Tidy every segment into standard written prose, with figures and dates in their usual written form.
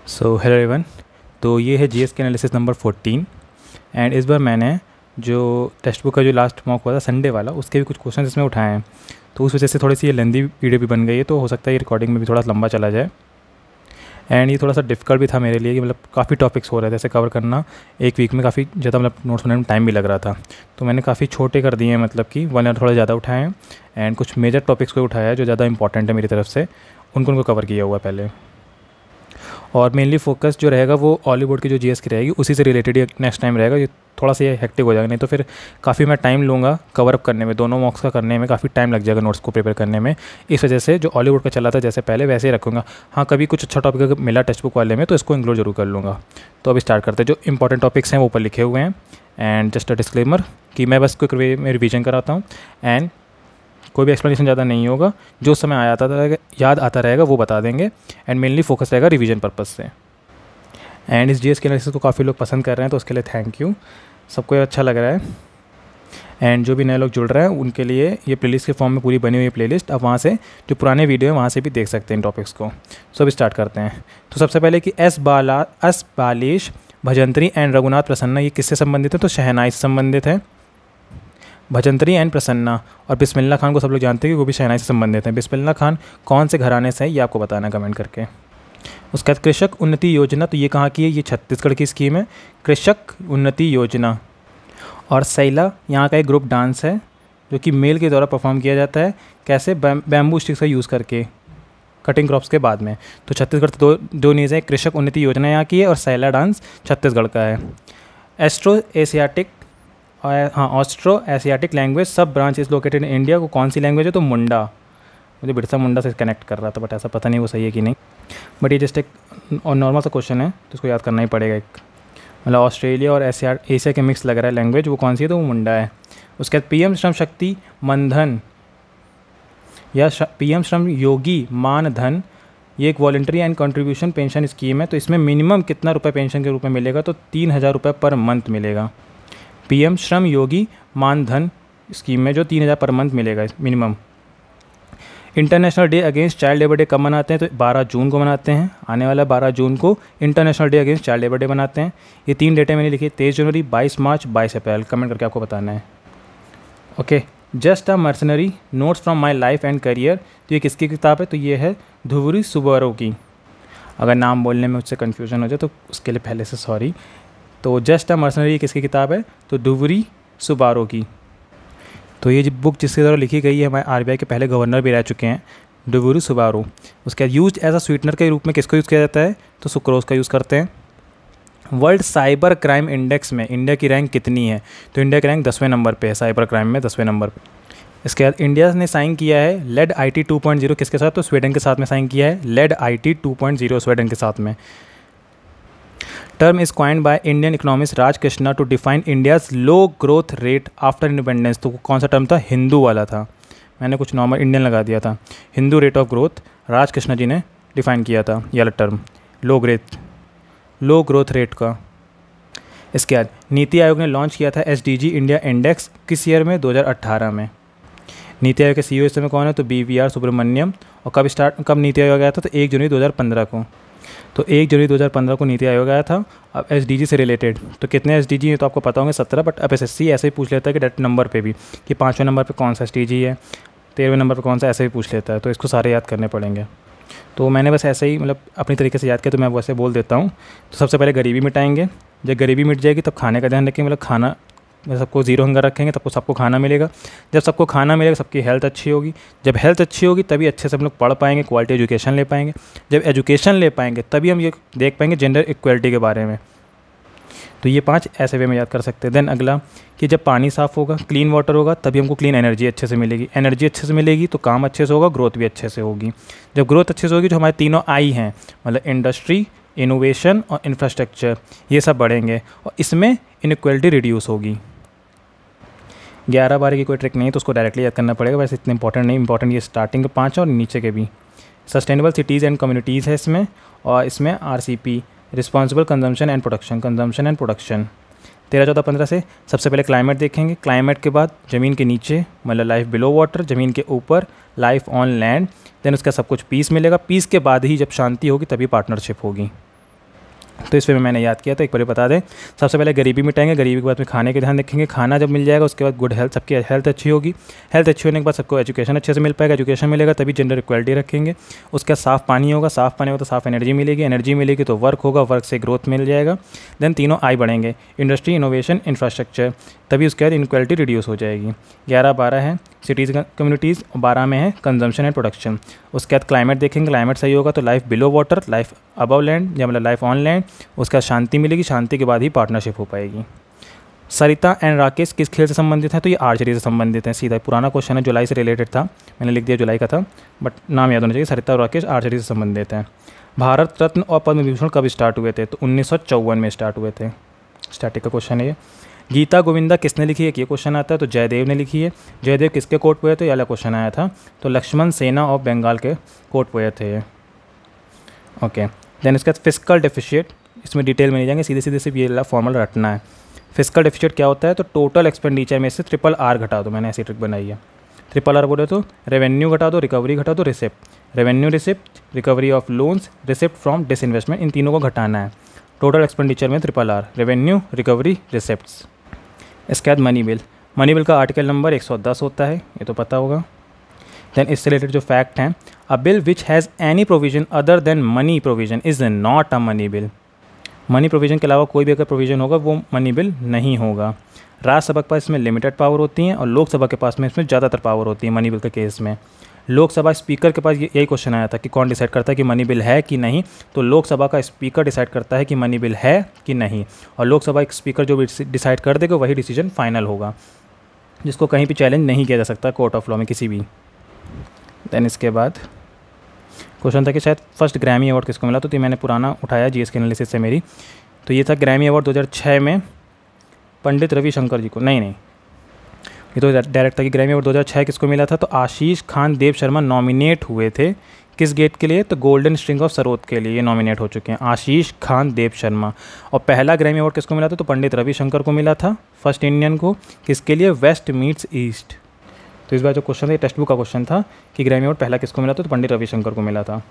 So hello everyone. तो ये है जीएस के एनालिसिस नंबर 14 एंड इस बार मैंने जो टेक्स्ट बुक का जो लास्ट मॉक हुआ था संडे वाला उसके भी कुछ क्वेश्चन इसमें उठाए हैं। तो उस वजह से थोड़ी सी ये लेंदी वीडियो भी बन गई है, तो हो सकता है ये रिकॉर्डिंग में भी थोड़ा लंबा चला जाए। एंड ये थोड़ा सा डिफ़िकल्ट भी था मेरे लिए कि मतलब काफ़ी टॉपिक्स हो रहे थे, जैसे कवर करना एक वीक में काफ़ी ज़्यादा मतलब नोट्स बनाने में टाइम भी लग रहा था। तो मैंने काफ़ी छोटे कर दिए हैं, मतलब कि वन ईयर थोड़ा ज़्यादा उठाए हैं एंड कुछ मेजर टॉपिक्स को उठाया है जो ज़्यादा इंपॉर्टेंट है मेरी तरफ से, उनको कवर किया हुआ है पहले। और मेनली फोकस जो रहेगा वो बॉलीवुड की जो जीएस की रहेगी उसी से रिलेटेड ही नेक्स्ट टाइम रहेगा। ये थोड़ा सा ये हेक्टिक हो जाएगा, नहीं तो फिर काफ़ी मैं टाइम लूँगा कवर अप करने में, दोनों मॉक्स का करने में काफ़ी टाइम लग जाएगा नोट्स को प्रिपेयर करने में। इस वजह से जो बॉलीवुड का चला था जैसे पहले वैसे ही रखूँगा। हाँ, कभी कुछ अच्छा टॉपिक अगर मिला टेक्स्ट बुक वाले में तो इसको इंक्लूड जरूर कर लूँगा। तो अभी स्टार्ट करते हैं। जो इंपॉर्टेंट टॉपिक्स हैं वो ऊपर लिखे हुए हैं एंड जस्ट अ डिस्क्लेमर कि मैं बस क्विक वे में रिवीजन कराता हूँ एंड कोई भी एक्सप्लेनेशन ज़्यादा नहीं होगा। जो समय याद आता रहेगा वो बता देंगे एंड मेनली फोकस रहेगा रिवीजन पर्पज़ से। एंड इस जीएस के एनालिसिस को काफ़ी लोग पसंद कर रहे हैं, तो उसके लिए थैंक यू, सबको अच्छा लग रहा है। एंड जो भी नए लोग जुड़ रहे हैं उनके लिए ये प्लेलिस्ट के फॉर्म में पूरी बनी हुई है प्लेलिस्ट। अब वहाँ से जो पुराने वीडियो हैं वहाँ से भी देख सकते हैं इन टॉपिक्स को। सो अभी स्टार्ट करते हैं। तो सबसे पहले कि एस बालेश, भजंत्री एंड रघुनाथ प्रसन्ना ये किससे संबंधित है? तो शहनाई से संबंधित है। भजंत्री एंड प्रसन्ना और बिस्मिल्लाह खान को सब लोग जानते हैं कि वो भी शहनाई से संबंधित हैं। बिस्मिल्लाह खान कौन से घराने से है ये आपको बताना कमेंट करके। उसके बाद कृषक उन्नति योजना, तो ये कहाँ की है? ये छत्तीसगढ़ की स्कीम है, कृषक उन्नति योजना। और सैला यहाँ का एक ग्रुप डांस है जो कि मेल के द्वारा परफॉर्म किया जाता है। कैसे? बैम्बू स्टिक्स का यूज़ करके कटिंग क्रॉप्स के बाद में। तो छत्तीसगढ़ से दो न्यूज़ है, कृषक उन्नति योजना यहाँ की है और सैला डांस छत्तीसगढ़ का है। ऑस्ट्रो एशियाटिक लैंग्वेज सब branch is located in India, को कौन सी लैंग्वेज है? तो मुंडा। मुझे बिरसा मुंडा से कनेक्ट कर रहा था बट ऐसा पता नहीं वो सही है कि नहीं। बट ये जस्ट एक और नॉर्मल सा क्वेश्चन है तो इसको याद करना ही पड़ेगा। एक मतलब ऑस्ट्रेलिया और एशिया के मिक्स लग रहा है लैंग्वेज, वो कौन सी है? तो वो मुंडा है। उसके बाद पीएम श्रम शक्ति मनधन या पीएम श्रम योगी मानधन, ये एक voluntary and contribution pension scheme है। तो इसमें मिनिमम कितना रुपये पेंशन के रूप में मिलेगा? तो 3000 रुपये पर मंथ मिलेगा। पीएम श्रम योगी मानधन स्कीम में जो 3000 पर मंथ मिलेगा minimum. International day against child labour day कब मनाते हैं? तो 12 जून को मनाते हैं। आने वाला 12 जून को international day against child labour day मनाते हैं। ये 3 डेटें मैंने लिखी, 23 जनवरी, 22 मार्च, 22 अप्रैल। कमेंट करके आपको बताना है। Okay, just a mercenary notes from my life and career, तो ये किसकी किताब है? तो ये है धुवरी सुब्बारो की। अगर नाम बोलने में मुझसे कन्फ्यूजन हो जाए तो उसके लिए पहले से सॉरी। तो जस्ट अ मर्सनरी किसकी किताब है? तो धुवरी सुब्बारो की। तो ये बुक जिसके द्वारा लिखी गई है हमारे आरबीआई के पहले गवर्नर भी रह चुके हैं, धुवरी सुब्बारो। उसके बाद यूज एज अ स्वीटनर के रूप में किसको यूज़ किया जाता है? तो सुक्रोज का यूज़ करते हैं। वर्ल्ड साइबर क्राइम इंडेक्स में इंडिया की रैंक कितनी है? तो इंडिया की रैंक 10वें नंबर पे है, साइबर क्राइम में 10वें नंबर पे। इसके बाद इंडिया ने साइन किया है लेड IT 2.0 किसके साथ? तो स्वीडन के साथ में साइन किया है, लेड IT 2.0 स्वीडन के साथ में। Term is coined by Indian economist Raj Krishna to define India's low growth rate after independence. तो कौन सा टर्म था? हिंदू वाला था, मैंने कुछ नॉर्मल इंडियन लगा दिया था। हिंदू रेट ऑफ ग्रोथ राज कृष्णा जी ने डिफाइन किया था ये वाला टर्म, लो ग्रोथ रेट का। इसके बाद नीति आयोग ने लॉन्च किया था SDG इंडिया इंडेक्स किस ईयर में? 2018 में। नीति आयोग के CEO इस समय कौन है? तो BVR सुब्रमण्यम। और कब नीति आयोग आया था? तो 1 जनवरी 2015 को। तो 1 जनवरी 2015 को नीति आयोग आया था। अब SDG से रिलेटेड तो कितने SDG हैं तो आपको पता होंगे 17, बट अब SSC ऐसे ही पूछ लेता है कि डायरेक्ट नंबर पे भी कि 5वें नंबर पे कौन सा SDG है, 13वें नंबर पे कौन सा, ऐसे ही पूछ लेता है। तो इसको सारे याद करने पड़ेंगे। तो मैंने बस ऐसे ही मतलब अपनी तरीके से याद किया, तो मैं वैसे बोल देता हूँ। तो सबसे पहले गरीबी मिटाएंगे। जब गरीबी मिट जाएगी तब खाने का ध्यान रखेंगे, मतलब खाना सबको जीरो हंगर रखेंगे तब सबको खाना मिलेगा। जब सबको खाना मिलेगा सबकी हेल्थ अच्छी होगी। जब हेल्थ अच्छी होगी तभी अच्छे से हम लोग पढ़ पाएंगे, क्वालिटी एजुकेशन ले पाएंगे। जब एजुकेशन ले पाएंगे तभी हम ये देख पाएंगे जेंडर इक्वलिटी के बारे में। तो ये 5 ऐसे वे में याद कर सकते हैं। देन अगला कि जब पानी साफ़ होगा, क्लीन वाटर होगा, तभी हमको क्लीन एनर्जी अच्छे से मिलेगी। एनर्जी अच्छे से मिलेगी तो काम अच्छे से होगा, ग्रोथ भी अच्छे से होगी। जब ग्रोथ अच्छे से होगी तो हमारे तीनों आई हैं, मतलब इंडस्ट्री, इनोवेशन और इंफ्रास्ट्रक्चर, ये सब बढ़ेंगे और इसमें इनइक्वलिटी रिड्यूस होगी। 11-12 की कोई ट्रिक नहीं है तो उसको डायरेक्टली याद करना पड़ेगा, वैसे इतने इंपॉर्टेंट नहीं। इंपॉर्टेंट ये स्टार्टिंग के 5 और नीचे के भी। सस्टेनेबल सिटीज़ एंड कम्युनिटीज़ है इसमें, और इसमें RCP responsible consumption and production. 13-14-15 से सबसे पहले क्लाइमेट देखेंगे। क्लाइमेट के बाद ज़मीन के नीचे मतलब लाइफ बिलो वाटर, ज़मीन के ऊपर लाइफ ऑन लैंड। देन उसका सब कुछ पीस मिलेगा। पीस के बाद ही जब शांति होगी तभी पार्टनरशिप होगी। तो इस पे मैंने याद किया, तो एक बार बता दें। सबसे पहले गरीबी मिटाएंगे, गरीबी के बाद में खाने के ध्यान रखेंगे, खाना जब मिल जाएगा उसके बाद गुड हेल्थ, सबकी हेल्थ अच्छी होगी, हेल्थ अच्छी होने के बाद सबको एजुकेशन अच्छे से मिल पाएगा, एजुकेशन मिलेगा तभी जेंडर इक्वलिटी रखेंगे। उसके बाद साफ़ पानी होगा, साफ़ पानी होगा तो साफ़ एनर्जी मिलेगी, एनर्जी मिलेगी तो वर्क होगा, वर्क से ग्रोथ मिल जाएगा। देन तीनों आय बढ़ेंगे, इंडस्ट्री, इनोवेशन, इंफ्रास्ट्रक्चर, तभी उसके बाद इनक्वालिटी रिड्यूस हो जाएगी। 11-12 है सिटीज़ कम्युनिटीज़, 12 में है कंजम्पशन एंड प्रोडक्शन। उसके बाद क्लाइमेट देखेंगे, क्लाइमेट सही होगा तो life below water, life above land या मतलब लाइफ ऑन लैंड। उसके बाद शांति मिलेगी, शांति के बाद ही पार्टनरशिप हो पाएगी। सरिता एंड राकेश किस खेल से संबंधित है? तो ये आर्चरी से संबंधित है, सीधा पुराना क्वेश्चन है, जुलाई से रिलेटेड था, मैंने लिख दिया जुलाई का था, बट नाम याद होना चाहिए। सरिता और राकेश आर्चरी से संबंधित हैं। भारत रत्न और पद्म विभूषण कब स्टार्ट हुए थे? तो 1954 में स्टार्ट हुए थे। स्टैटिक का क्वेश्चन है ये। गीता गोविंदा किसने लिखी है? ये क्वेश्चन आता है, तो जयदेव ने लिखी है। जयदेव किसके कोर्ट पोएट थे? ये वाला क्वेश्चन आया था, तो लक्ष्मण सेना ऑफ बंगाल के कोर्ट पोएट थे ये। ओके, देन इसके बाद फिस्कल डेफिशिएट, इसमें डिटेल में नहीं जाएंगे, सीधे सीधे सिर्फ ये फॉर्मूला रटना है। फिस्कल डेफिशिएट क्या होता है? तो टोटल एक्सपेंडिचर में से RRR घटा दो, मैंने ऐसी ट्रिक बनाई है। RRR बोले तो रेवेन्यू घटा दो, रिकवरी घटा दो, receipt, revenue receipt, recovery of loans, receipt from disinvestment, इन तीनों को घटाना है। टोटल एक्सपेंडिचर में RRR, रेवेन्यू, रिकवरी, रिसिप्ट्स। इसके बाद मनी बिल, मनी बिल का आर्टिकल नंबर 110 होता है, ये तो पता होगा। देन इससे रिलेटेड जो फैक्ट हैं, अ bill which has any provision other than money provision is not a money bill. Money provision के अलावा कोई भी अगर प्रोविजन होगा वो मनी बिल नहीं होगा। राज्यसभा के पास इसमें लिमिटेड पावर होती हैं और लोकसभा के पास में इसमें ज़्यादातर पावर होती है मनी बिल के केस में। लोकसभा स्पीकर के पास यही क्वेश्चन आया था कि कौन डिसाइड करता है कि मनी बिल है कि नहीं, तो लोकसभा का स्पीकर डिसाइड करता है कि मनी बिल है कि नहीं, और लोकसभा एक स्पीकर जो भी डिसाइड कर देगा वही डिसीजन फाइनल होगा, जिसको कहीं भी चैलेंज नहीं किया जा सकता कोर्ट ऑफ लॉ में किसी भी। देन इसके बाद क्वेश्चन था कि शायद फर्स्ट ग्रैमी अवार्ड किसको मिला, तो मैंने पुराना उठाया जीएस के एनालिसिस से मेरी, तो ये था ग्रैमी अवार्ड 2006 में पंडित रविशंकर जी को, नहीं ये तो डायरेक्ट था कि ग्रैमी अवार्ड 2006 किसको मिला था, तो आशीष खान देव शर्मा नॉमिनेट हुए थे किस गेट के लिए, तो गोल्डन स्ट्रिंग ऑफ सरोद के लिए ये नॉमिनेट हो चुके हैं आशीष खान देव शर्मा। और पहला ग्रैमी अवार्ड किसको मिला था, तो पंडित रविशंकर को मिला था, फर्स्ट इंडियन को, किसके लिए, वेस्ट मीट्स ईस्ट। तो इस बार जो क्वेश्चन था टेक्स्ट बुक का क्वेश्चन था कि ग्रैमी अवार्ड पहला किसको मिला था, तो पंडित रविशंकर को मिला था।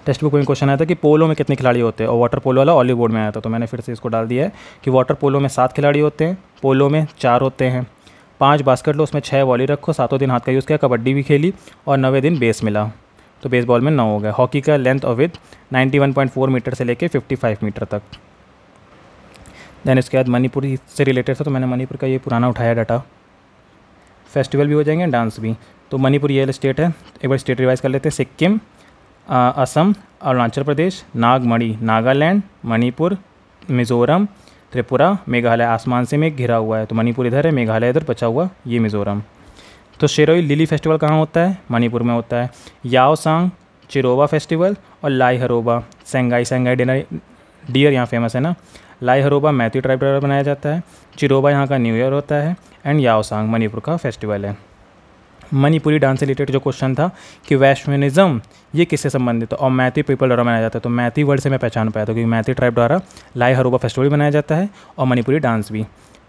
टेक्स्ट बुक में क्वेश्चन आया था कि पोलो में कितने खिलाड़ी होते हैं, और वाटर पोलो वाला ऑलिव बोर्ड में आया था, तो मैंने फिर से इसको डाल दिया है कि वाटर पोलो में 7 खिलाड़ी होते हैं, पोलो में 4 होते हैं, 5 बास्केट लो, उसमें 6 वॉली रखो, 7 दिन हाथ का यूज़ किया, कबड्डी भी खेली और 9वें दिन बेस मिला, तो बेसबॉल में 9 हो गया। हॉकी का लेंथ और विड्थ 91.4 मीटर से लेकर 55 मीटर तक। देन इसके बाद मणिपुर से रिलेटेड था, तो मैंने मणिपुर का ये पुराना उठाया डाटा। फेस्टिवल भी हो जाएंगे, डांस भी। तो मणिपुर ये स्टेट है, एक बार स्टेट रिवाइज कर लेते हैं। सिक्किम, असम, अरुणाचल प्रदेश, नागमणि नागालैंड, मणिपुर, मिज़ोरम, त्रिपुरा, मेघालय आसमान से मेघ घिरा हुआ है, तो मणिपुर इधर है, मेघालय इधर, बचा हुआ ये मिज़ोरम। तो शेरोई लिली फेस्टिवल कहाँ होता है, मणिपुर में होता है। याओसांग चिरोवा फेस्टिवल और लाई हरोबा सेंगाई डियर यहाँ फेमस है ना। लाई हरोबा मैथ्यू ट्राइब द्वारा बनाया जाता है, चिरोबा यहाँ का न्यू ईयर होता है, एंड याओसांग मणिपुर का फेस्टिवल है। मणिपुरी डांस से रिलेटेड जो क्वेश्चन था कि वैश्विनिज्म ये किससे संबंधित है और मैथी पीपल द्वारा मनाया जाता है, तो मैथी वर्ड से मैं पहचान पाया था क्योंकि मैथी ट्राइब द्वारा लाई हरोबा फेस्टिवल बनाया जाता है और मणिपुरी डांस भी।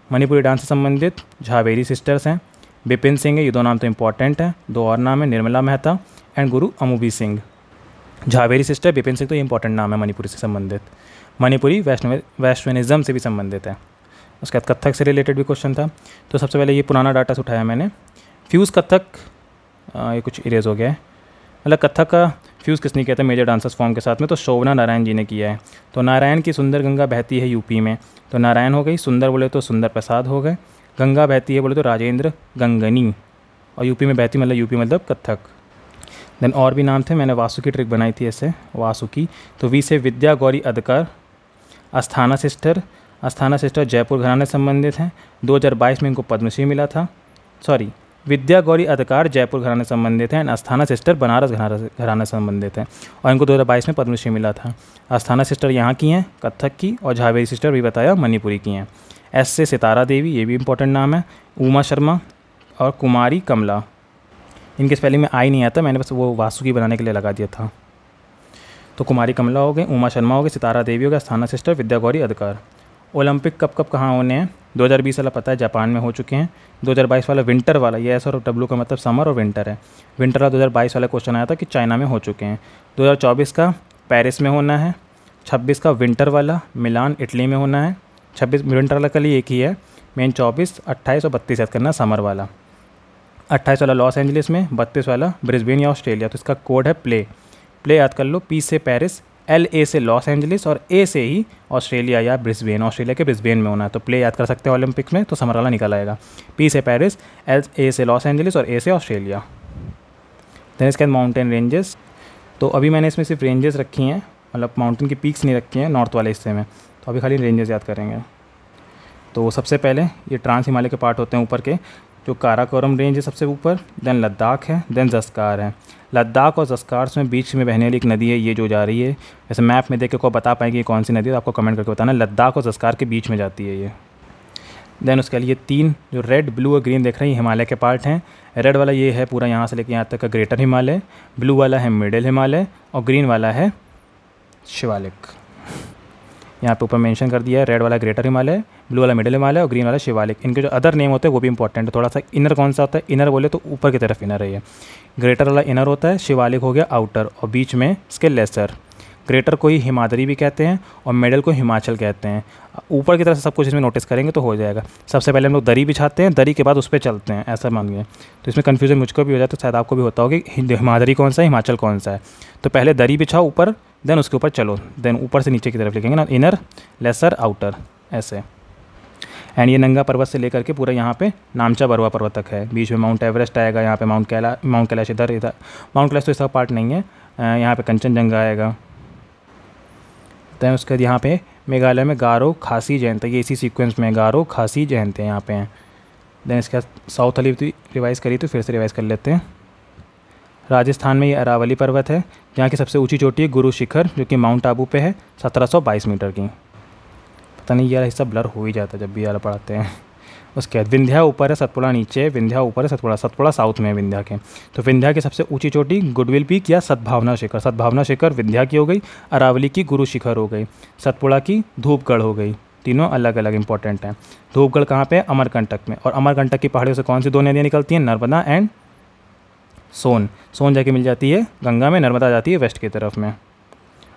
मणिपुरी डांस से संबंधित झावेरी सिस्टर्स हैं, बिपिन सिंह है, ये 2 नाम तो इंपॉर्टेंट हैं, 2 और नाम है Nirmala Mehta and Guru Amubi Singh. Jhaveri sister, Bipin Singh, तो ये इंपॉर्टेंट नाम है मणिपुरी से संबंधित। मणिपुरी वैश्विनिज्म से भी संबंधित है। उसके बाद कथक से रिलेटेड भी क्वेश्चन था, तो सबसे पहले ये पुराना डाटा से उठाया मैंने। फ्यूज़ कथक, ये कुछ इरेज हो गया है, मतलब कथक का फ्यूज़ किसने किया था मेजर डांसर्स फॉर्म के साथ में, तो शोभना नारायण जी ने किया है। तो नारायण की सुंदर गंगा बहती है यूपी में, तो नारायण हो गई, सुंदर बोले तो सुंदर प्रसाद हो गए, गंगा बहती है बोले तो राजेंद्र गंगनी, और यूपी में बहती मतलब यूपी मतलब कथक। देन और भी नाम थे, मैंने वासुकी ट्रिक बनाई थी ऐसे, वासुकी। तो वी से विद्या गौरी अदकर, अस्थाना सिस्टर जयपुर घराने से संबंधित हैं, 2022 में इनको पद्मश्री मिला था। सॉरी, विद्या गौरी अदकार जयपुर घराने से संबंधित हैं, अस्थाना सिस्टर बनारस घराने से संबंधित हैं, और इनको 2022 में पद्मश्री मिला था। अस्थाना सिस्टर यहाँ की हैं कथक की, और झावेरी सिस्टर भी बताया मणिपुरी की हैं। एस से सितारा देवी, ये भी इंपॉर्टेंट नाम है, उमा शर्मा और कुमारी कमला। इनके स्पेलिंग में आई नहीं आता, मैंने बस वो वासुकी बनाने के लिए लगा दिया था। तो कुमारी कमला हो गई, उमा शर्मा हो गई, सितारा देवी हो गया, अस्थाना सिस्टर, विद्या गौरी अदकार। ओलंपिक कब कहाँ होने हैं, 2020 वाला पता है जापान में हो चुके हैं, 2022 वाला विंटर वाला, ये एस और डब्ल्यू का मतलब समर और विंटर है। विंटर वाला 2022 वाला क्वेश्चन आया था कि चाइना में हो चुके हैं। 2024 का पेरिस में होना है, 26 का विंटर वाला मिलान इटली में होना है। 26 विंटर वाला का लिए एक ही है मेन। 24, 28 और 32 याद करना समर वाला। 28 वाला लॉस एंजलिस में, 32 वाला ब्रिस्बेन या ऑस्ट्रेलिया। तो इसका कोड है प्ले। प्ले याद कर लो, पी से पेरिस, LA से लॉस एंजलिस और A से ही ऑस्ट्रेलिया या ब्रिस्बेन। ऑस्ट्रेलिया के ब्रिस्बेन में होना है, तो प्ले याद कर सकते हैं ओलंपिक्स में, तो समर वाला निकल आएगा। P से पेरिस, LA से लॉस एंजलिस और A से ऑस्ट्रेलिया। देन इसके बाद माउंटेन रेंजेस। तो अभी मैंने इसमें सिर्फ रेंजेस रखी हैं, मतलब माउंटेन की पीक्स नहीं रखी हैं नॉर्थ वाले हिस्से में, तो अभी खाली रेंजेस याद करेंगे। तो सबसे पहले ये ट्रांस हिमालय के पार्ट होते हैं ऊपर के, जो काराकोरम रेंज है सबसे ऊपर, देन लद्दाख है, देन ज़स्कार है। लद्दाख और ज़स्कार में बीच में बहने वाली एक नदी है, ये जो जा रही है, वैसे मैप में देख के को बता पाएंगे कौन सी नदी है, तो आपको कमेंट करके बताना। लद्दाख और ज़स्कार के बीच में जाती है ये। देन उसके लिए 3 जो रेड, ब्लू और ग्रीन देख रहे हैं, हिमालय के पार्ट हैं। रेड वाला ये है पूरा यहाँ से लेकर यहाँ तक का ग्रेटर हिमालय, ब्लू वाला है मिडिल हिमालय और ग्रीन वाला है शिवालिक। यहाँ पे ऊपर मेंशन कर दिया है, रेड वाला ग्रेटर हिमालय, ब्लू वाला मिडिल हिमालय और ग्रीन वाला शिवालिक। इनके जो अदर नेम होते हैं वो भी इंपॉर्टेंट है थोड़ा सा। इनर कौन सा होता है, इनर बोले तो ऊपर की तरफ इनर है ये। ग्रेटर वाला इनर होता है, शिवालिक हो गया आउटर और बीच में इसके लेसर। ग्रेटर को ही हिमाद्री भी कहते हैं और मिडिल को हिमाचल कहते हैं। ऊपर की तरफ से सब कुछ इसमें नोटिस करेंगे तो हो जाएगा। सबसे पहले हम लोग दरी बिछाते हैं, दरी के बाद उस पर चलते हैं, ऐसा मानिए। तो इसमें कन्फ्यूजन मुझको भी हो जाए, तो शायद आपको भी होता होगा कि हिमाद्री कौन सा है, हिमाचल कौन सा है। तो पहले दरी बिछाओ ऊपर, देन उसके ऊपर चलो, देन ऊपर से नीचे की तरफ लिखेंगे ना, इनर लेसर आउटर ऐसे। एंड ये नंगा पर्वत से लेकर के पूरा यहाँ पे नामचा बरुआ पर्वत तक है। बीच में माउंट एवरेस्ट आएगा, यहाँ पे माउंट कैलाश इधर माउंट कैलाश तो इसका पार्ट नहीं है, यहाँ पे कंचनजंगा आएगा। तो उसके बाद यहाँ पे मेघालय में गारो खासी जयंत, ये इसी सीक्वेंस में गारो खासी जयंत यहाँ पे हैं। देन इसके बाद साउथ वाली रिवाइज़ करी तो फिर से रिवाइज़ कर लेते हैं। राजस्थान में ये अरावली पर्वत है, जहाँ की सबसे ऊंची चोटी है गुरु शिखर, जो कि माउंट आबू पे है, 1722 मीटर की। पता नहीं यार हिस्सा ब्लर हो ही जाता है जब भी यार पढ़ाते हैं। उसके बाद विंध्या ऊपर है, सतपुड़ा नीचे है, विंध्या ऊपर है, सतपुड़ा साउथ में है विंध्या के। तो विंध्या की सबसे ऊंची चोटी गुडविल पीक या सद्भावना शिखर। सद्भावना शिखर विंध्या की हो गई, अरावली की गुरु शिखर हो गई, सतपुड़ा की धूपगढ़ हो गई। तीनों अलग अलग इंपॉर्टेंट हैं। धूपगढ़ कहाँ पे है, अमरकंटक में। और अमरकंटक की पहाड़ियों से कौन सी 2 नदियाँ निकलती हैं, नर्मदा एंड सोन। सोन जाके मिल जाती है गंगा में, नर्मदा जाती है वेस्ट की तरफ में।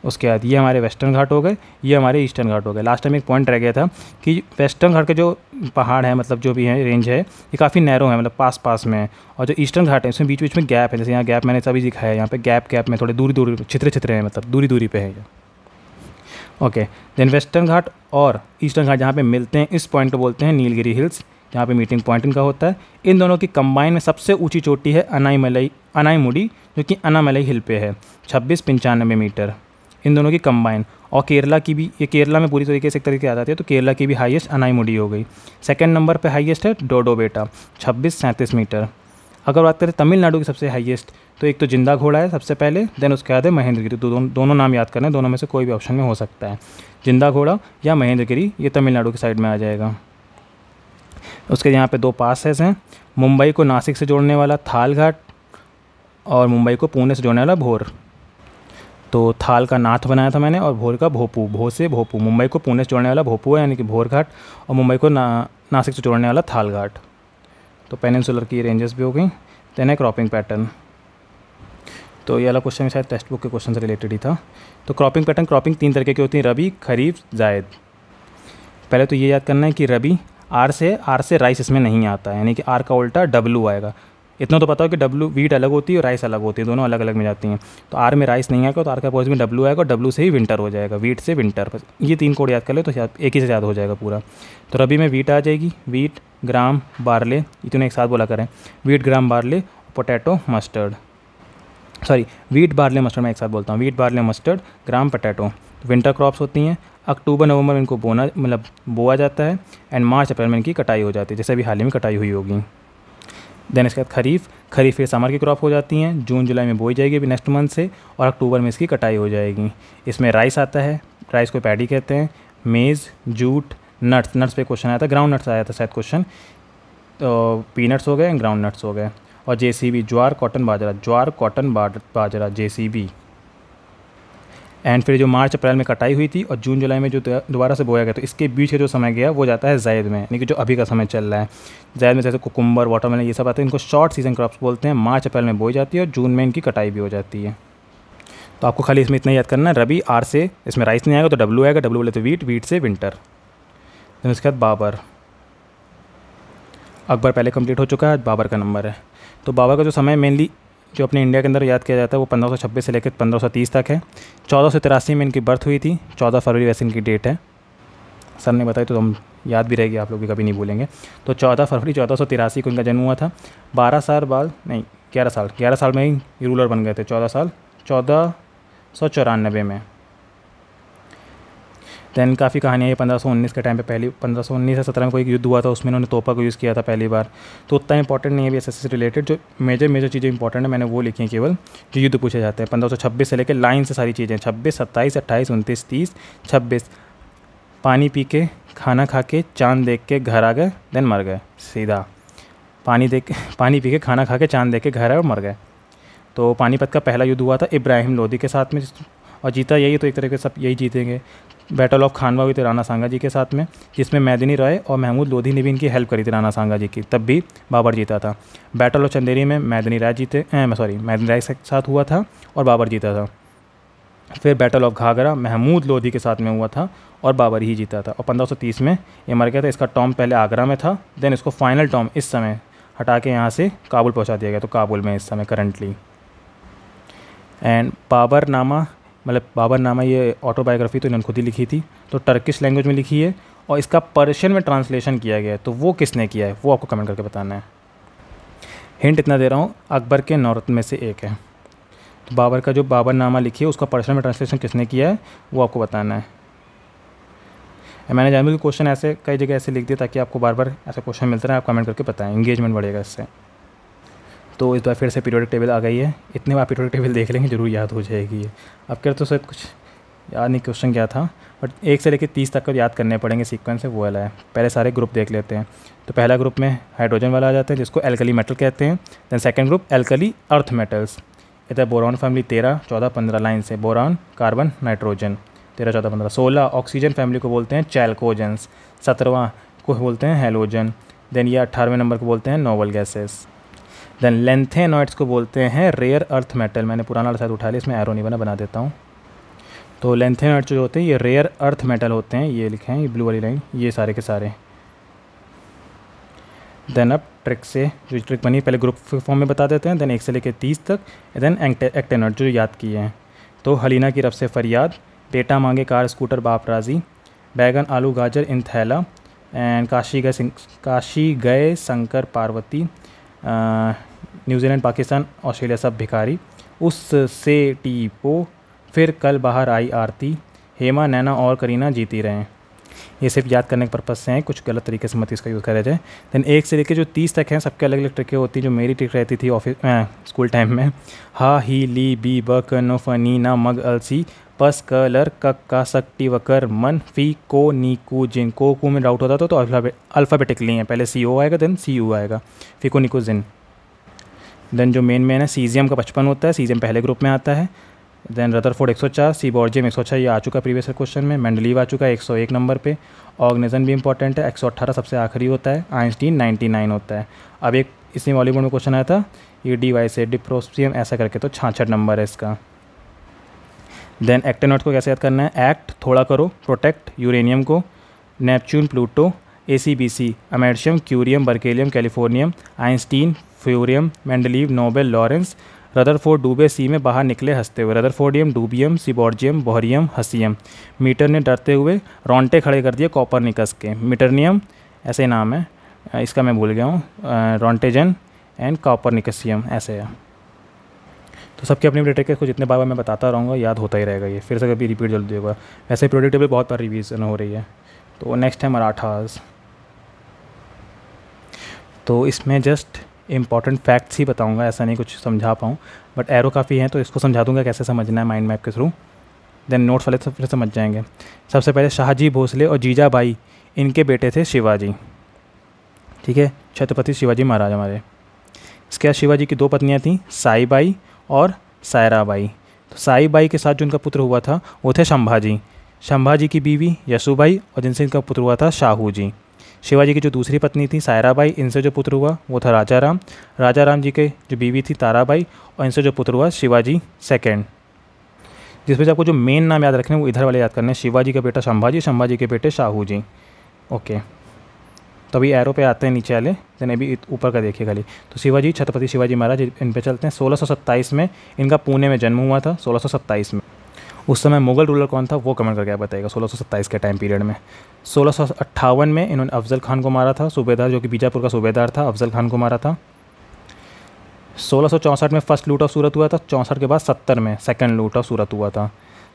उसके बाद ये हमारे वेस्टर्न घाट हो गए, ये हमारे ईस्टर्न घाट हो गए। लास्ट टाइम एक पॉइंट रह गया था कि वेस्टर्न घाट के जो पहाड़ है, मतलब जो भी है रेंज है, ये काफ़ी नैरो है, मतलब पास पास में है। और जो ईस्टर्न घाट है उसमें बीच बीच में गैप है, जैसे यहाँ गैप मैंने सभी दिखाया है, यहाँ पे गैप में थोड़े दूरी छितरे हैं, मतलब दूरी पे है ये। ओके, देन वेस्टर्न घाट और ईस्टर्न घाट जहाँ पे मिलते हैं, इस पॉइंट को बोलते हैं नीलगिरी हिल्स, जहाँ पे मीटिंग पॉइंट इनका होता है। इन दोनों की कंबाइन में सबसे ऊंची चोटी है अनाईमुडी, जो कि अनामलई हिल पे है, 2695 मीटर इन दोनों की कंबाइन। और केरला की भी, ये केरला में पूरी तरीके से एक तरीके आ जाती है, तो केरला की भी हाईएस्ट अनाईमुडी हो गई। सेकंड नंबर पे हाईएस्ट है डोडो बेटा, 2637 मीटर। अगर बात करें तमिलनाडु की सबसे हाईएस्ट, तो एक तो जिंदा घोड़ा है सबसे पहले, देन उसके बाद है महेंद्रगिरी। तो दोनों नाम याद करना है, दोनों में से कोई भी ऑप्शन में हो सकता है, जिंदा घोड़ा या महेंद्रगिरी, ये तमिलनाडु की साइड में आ जाएगा। उसके यहाँ पे 2 पासेस हैं, मुंबई को नासिक से जोड़ने वाला थाल घाट और मुंबई को पुणे से जोड़ने वाला भोर। तो थाल का नाथ बनाया था मैंने और भोर का भोपू, भो से भोपू। मुंबई को पुणे से जोड़ने वाला भोपू है, यानी कि भोर घाट, और मुंबई को नासिक से जोड़ने वाला थाल घाट। तो पेनिनसुलर की रेंजेस भी हो गई। देन है क्रॉपिंग पैटर्न। तो ये वाला क्वेश्चन शायद टेक्स्ट बुक के क्वेश्चन से रिलेटेड ही था। तो क्रॉपिंग पैटर्न, क्रॉपिंग 3 तरीके की होती है, रबी, खरीफ, जायद। पहले तो ये याद करना है कि रबी आर से राइस इसमें नहीं आता है, यानी कि आर का उल्टा डब्लू आएगा। इतना तो पता हो कि डब्लू वीट अलग होती है और राइस अलग होती है, दोनों अलग अलग में जाती हैं। तो आर में राइस नहीं आएगा, तो आर का अपोजिट में डब्लू आएगा और डब्लू से ही विंटर हो जाएगा, वीट से विंटर। बस ये 3 कोड याद कर ले तो एक ही से याद हो जाएगा पूरा। तो रबी में वीट आ जाएगी, वीट, ग्राम, बार्ले, इतने एक साथ बोला करें, wheat, gram, barley, potato, mustard. Sorry, wheat, barley, mustard मैं एक साथ बोलता हूँ, wheat, barley, mustard, gram, potato. Winter crops होती हैं। अक्टूबर नवंबर में इनको बोआ जाता है एंड मार्च अप्रैल में इनकी कटाई हो जाती है, जैसे अभी हाल ही में कटाई हुई होगी। देन इसके बाद खरीफ फिर समर की क्रॉप हो जाती हैं, जून जुलाई में बोई जाएगी अभी नेक्स्ट मंथ से, और अक्टूबर में इसकी कटाई हो जाएगी। इसमें राइस आता है, राइस को पैडी कहते हैं, मेज़, जूट, नट्स पे क्वेश्चन आया था, ग्राउंड नट्स आया था शायद क्वेश्चन, तो पीनट्स हो गए, ग्राउंड नट्स हो गए। और JCB, jowar, cotton, bajra, JCB। And फिर जो मार्च अप्रैल में कटाई हुई थी और जून जुलाई में जो दोबारा से बोया गया, तो इसके बीच का जो समय गया वो जाता है जायद में, यानी कि जो अभी का समय चल रहा है। जायद में जैसे कुकुम्बर, वाटरमेलन, ये सब आते हैं, इनको शॉर्ट सीजन क्रॉप्स बोलते हैं। मार्च अप्रैल में बोई जाती है और जून में इनकी कटाई भी हो जाती है। तो आपको खाली इसमें इतना याद करना है, रबी आर से इसमें राइस नहीं आएगा तो डब्लू आएगा, डब्लू बोले तो वीट, वीट से विंटर। देन उसके बाद बाबर। अकबर पहले कंप्लीट हो चुका है, बाबर का नंबर है। तो बाबर का जो समय मेनली जो अपने इंडिया के अंदर याद किया जाता है वो 1526 से लेकर 1530 तक है। 1483 में इनकी बर्थ हुई थी, 14 फरवरी वैसे इनकी डेट है। सर ने बताई तो हम याद भी रहेगी, आप लोग भी कभी नहीं भूलेंगे। तो 14 फरवरी 1483 को इनका जन्म हुआ था। 11 साल बाद नहीं 11 साल में ही रूलर बन गए थे। 1494 में। दैन काफ़ी कहानियाँ ये 1519 के टाइम पे पहली 1519 या 17 में कोई युद्ध हुआ था, उसमें इन्होंने तोपा को यूज़ किया था पहली बार। तो उतना इंपॉर्टेंट नहीं है भी एसएससी से रिलेटेड, जो मेजर चीज़ें इंपॉर्टेंट है मैंने वो लिखी हैं केवल, जो युद्ध पूछे जाते हैं। 1526 से लेकर लाइन से सारी चीज़ें, 26, 27, 28, 29, 30, 26। पानी पी के खाना खा के चाँद देख के घर आ गए, देन मर गए। सीधा पानी पी के खाना खा के चाँद देख के घर आए और मर गए। तो पानीपत का पहला युद्ध हुआ था इब्राहिम लोदी के साथ में, और जीता यही, तो एक तरह के सब यही जीतेंगे। बैटल ऑफ खानवा हुई थी राणा सांगा जी के साथ में, जिसमें मैदिनी राय और महमूद लोधी ने भी इनकी हेल्प करी थी राणा सांगा जी की, तब भी बाबर जीता था। बैटल ऑफ चंदेरी में मैदिनी राय के साथ हुआ था और बाबर जीता था। फिर बैटल ऑफ घाघरा महमूद लोधी के साथ में हुआ था और बाबर ही जीता था। और 1530 में ये मर गया था। इसका टॉम पहले आगरा में था, देन इसको फाइनल टॉम इस समय हटा के यहाँ से काबुल पहुँचा दिया गया, तो काबुल में इस समय करंटली। एंड बाबरनामा ये ऑटोबायोग्राफी तो इन्होंने खुद ही लिखी थी, तो टर्किश लैंग्वेज में लिखी है और इसका पर्शियन में ट्रांसलेशन किया गया है। तो वो किसने किया है वो आपको कमेंट करके बताना है। हिंट इतना दे रहा हूँ, अकबर के 9 रत्न में से एक है। तो बाबर का जो बाबरनामा लिखी है उसका पर्शियन में ट्रांसलेशन किसने किया है वो आपको बताना है। मैंने जानबूझ के क्वेश्चन ऐसे कई जगह ऐसे लिख दिया ताकि आपको बार बार ऐसा क्वेश्चन मिलता रहे, आप कमेंट करके बताएं, इंगेजमेंट बढ़ेगा इससे। तो इस बार फिर से पीरियोडिक टेबल आ गई है। इतने बार पीरियोडिक टेबल देख लेंगे जरूर याद हो जाएगी ये। अब क्या तो शायद कुछ याद नहीं क्वेश्चन क्या था, बट 1 से लेकर 30 तक का याद करने पड़ेंगे, सीक्वेंस है वो वाला है। पहले सारे ग्रुप देख लेते हैं। तो पहला ग्रुप में हाइड्रोजन वाला आ जाता है जिसको एल्कली मेटल कहते हैं। Then second group alkali earth metals. इधर बोरॉन फैमिली 13, 14, 15 लाइन से boron, carbon, nitrogen 13, 14, 15। 16 oxygen family को बोलते हैं चैल्कोजेंस। 17वां को बोलते हैं हेलोजन। देन ये 18वें नंबर को बोलते हैं नोबल गैसेस। देन लेंथेनॉइड्स को बोलते हैं रेयर अर्थ मेटल। मैंने पुराना वाला शायद उठा लिया, इसमें एरो नहीं बना देता हूँ। तो लेंथेनॉइड्स जो होते हैं ये रेयर अर्थ मेटल होते हैं, ये लिखे हैं ये ब्लू वाली लाइन, ये सारे के सारे। देन अब ट्रिक से जो ट्रिक बनी पहले ग्रुप फॉर्म में बता देते हैं, देन 1 से लेकर 30 तक। देन एक्टेनॉइड जो याद किए हैं, तो हलीना की रफ से फरियाद, बेटा मांगे कार स्कूटर बाप राजी, बैगन आलू गाजर इन थैला, एंड काशी गए शंकर पार्वती, न्यूजीलैंड पाकिस्तान ऑस्ट्रेलिया सब भिखारी, उससे टीपो, फिर कल बाहर आई आरती, हेमा नैना और करीना जीती रहें। ये सिर्फ याद करने के पर्पज़ से हैं, कुछ गलत तरीके से मत इसका यूज़ करा जाए। देन 1 से लेकर जो 30 तक हैं सबके अलग अलग ट्रिकें होती हैं। जो मेरी ट्रिक रहती थी ऑफिस स्कूल टाइम में, हा ही ली बी ब क नो फ नी ना मग अलसी पस क लर क का सक्टी वकर मन फी को नी कू जिन। को में डाउट होता था तो अल्फ़ाबेटिकली है, पहले सी ओ आएगा देन सी यू आएगा, फीको निको जिन। देन जो मेन है सीजियम का 55 होता है, सीजियम पहले ग्रुप में आता है। देन रदरफोर्ड 104, सीबॉर्जियम 106 ये आ चुका प्रीवियस क्वेश्चन में। मेंडलीव आ चुका है 101 नंबर पे। ऑर्गेनिजन भी इंपॉर्टेंट है, 118 सबसे आखिरी होता है। आइंस्टीन 99 होता है। अब एक इसी वॉलीबॉल में क्वेश्चन आया था ये डी से डिप्रोस्पियम ऐसा करके, तो 66 नंबर है इसका। देन एक्टेनॉइड को कैसे याद करना है, एक्ट थोड़ा करो, प्रोटेक्ट यूरेनियम को, Neptune Pluto, ACBC americium, curium, berkelium, californium, Einstein, fermium, Mendeleev, Nobel, Lawrence, Rutherford डूबे सी में बाहर निकले हंसते हुए, रदरफोर्डियम, डूबियम, सीबॉर्जियम, बोहरियम, हसीयम। मीटर ने डरते हुए रोंटे खड़े कर दिए कॉपरनिकस के, मीटरनियम ऐसे नाम है इसका, मैं भूल गया हूँ, रोंटेजन एंड कॉपरनिकसियम ऐसे है। तो सबके अपनी अपनी को जितने बार मैं बताता रहूँगा याद होता ही रहेगा, ये फिर से कभी रिपीट जल्दी होगा। वैसे पीरियोडिक टेबल बहुत बार रिवीजन हो रही है। तो नेक्स्ट है मराठास। तो इसमें जस्ट इंपॉर्टेंट फैक्ट्स ही बताऊंगा, ऐसा नहीं कुछ समझा पाऊँ, बट एरो काफ़ी हैं तो इसको समझा दूंगा कैसे समझना है माइंड मैप के थ्रू। देन नोट्स वाले फिर समझ जाएंगे। सबसे पहले शाहजी भोसले और जीजाबाई इनके बेटे थे शिवाजी, ठीक है, छत्रपति शिवाजी महाराज हमारे। इसके बाद शिवाजी की 2 पत्नियाँ थीं, साईबाई और सायराबाई। तो साईबाई के साथ जो इनका पुत्र हुआ था वो थे शंभाजी, शंभाजी की बीवी यशुबाई और जिनसे इनका पुत्र हुआ था शाहू जी। शिवाजी की जो दूसरी पत्नी थी सायराबाई, इनसे जो पुत्र हुआ वो था राजाराम। राजाराम जी के जो बीवी थी ताराबाई और इनसे जो पुत्र हुआ शिवाजी सेकेंड। जिसमें से आपको जो मेन नाम याद रखने हैं वो इधर वाले याद करने हैं, शिवाजी का बेटा संभाजी, संभाजी के बेटे शाहू जी। ओके, तो अभी एरो पे आते हैं नीचे वाले, देन अभी ऊपर का देखिए खाली। तो शिवाजी, छत्रपति शिवाजी महाराज, इन पे चलते हैं। 1627 में इनका पुणे में जन्म हुआ था, 1627 में। उस समय मुगल रूलर कौन था वो कमेंट करके बताएगा 1627 के टाइम पीरियड में। 1658 में इन्होंने अफजल खान को मारा था, सूबेदार, जो कि बीजापुर का सूबेदार था, अफजल खान को मारा था। 1664 में फर्स्ट लूट ऑफ सूरत हुआ था, 64 के बाद 70 में सेकंड लूट ऑफ सूरत हुआ था।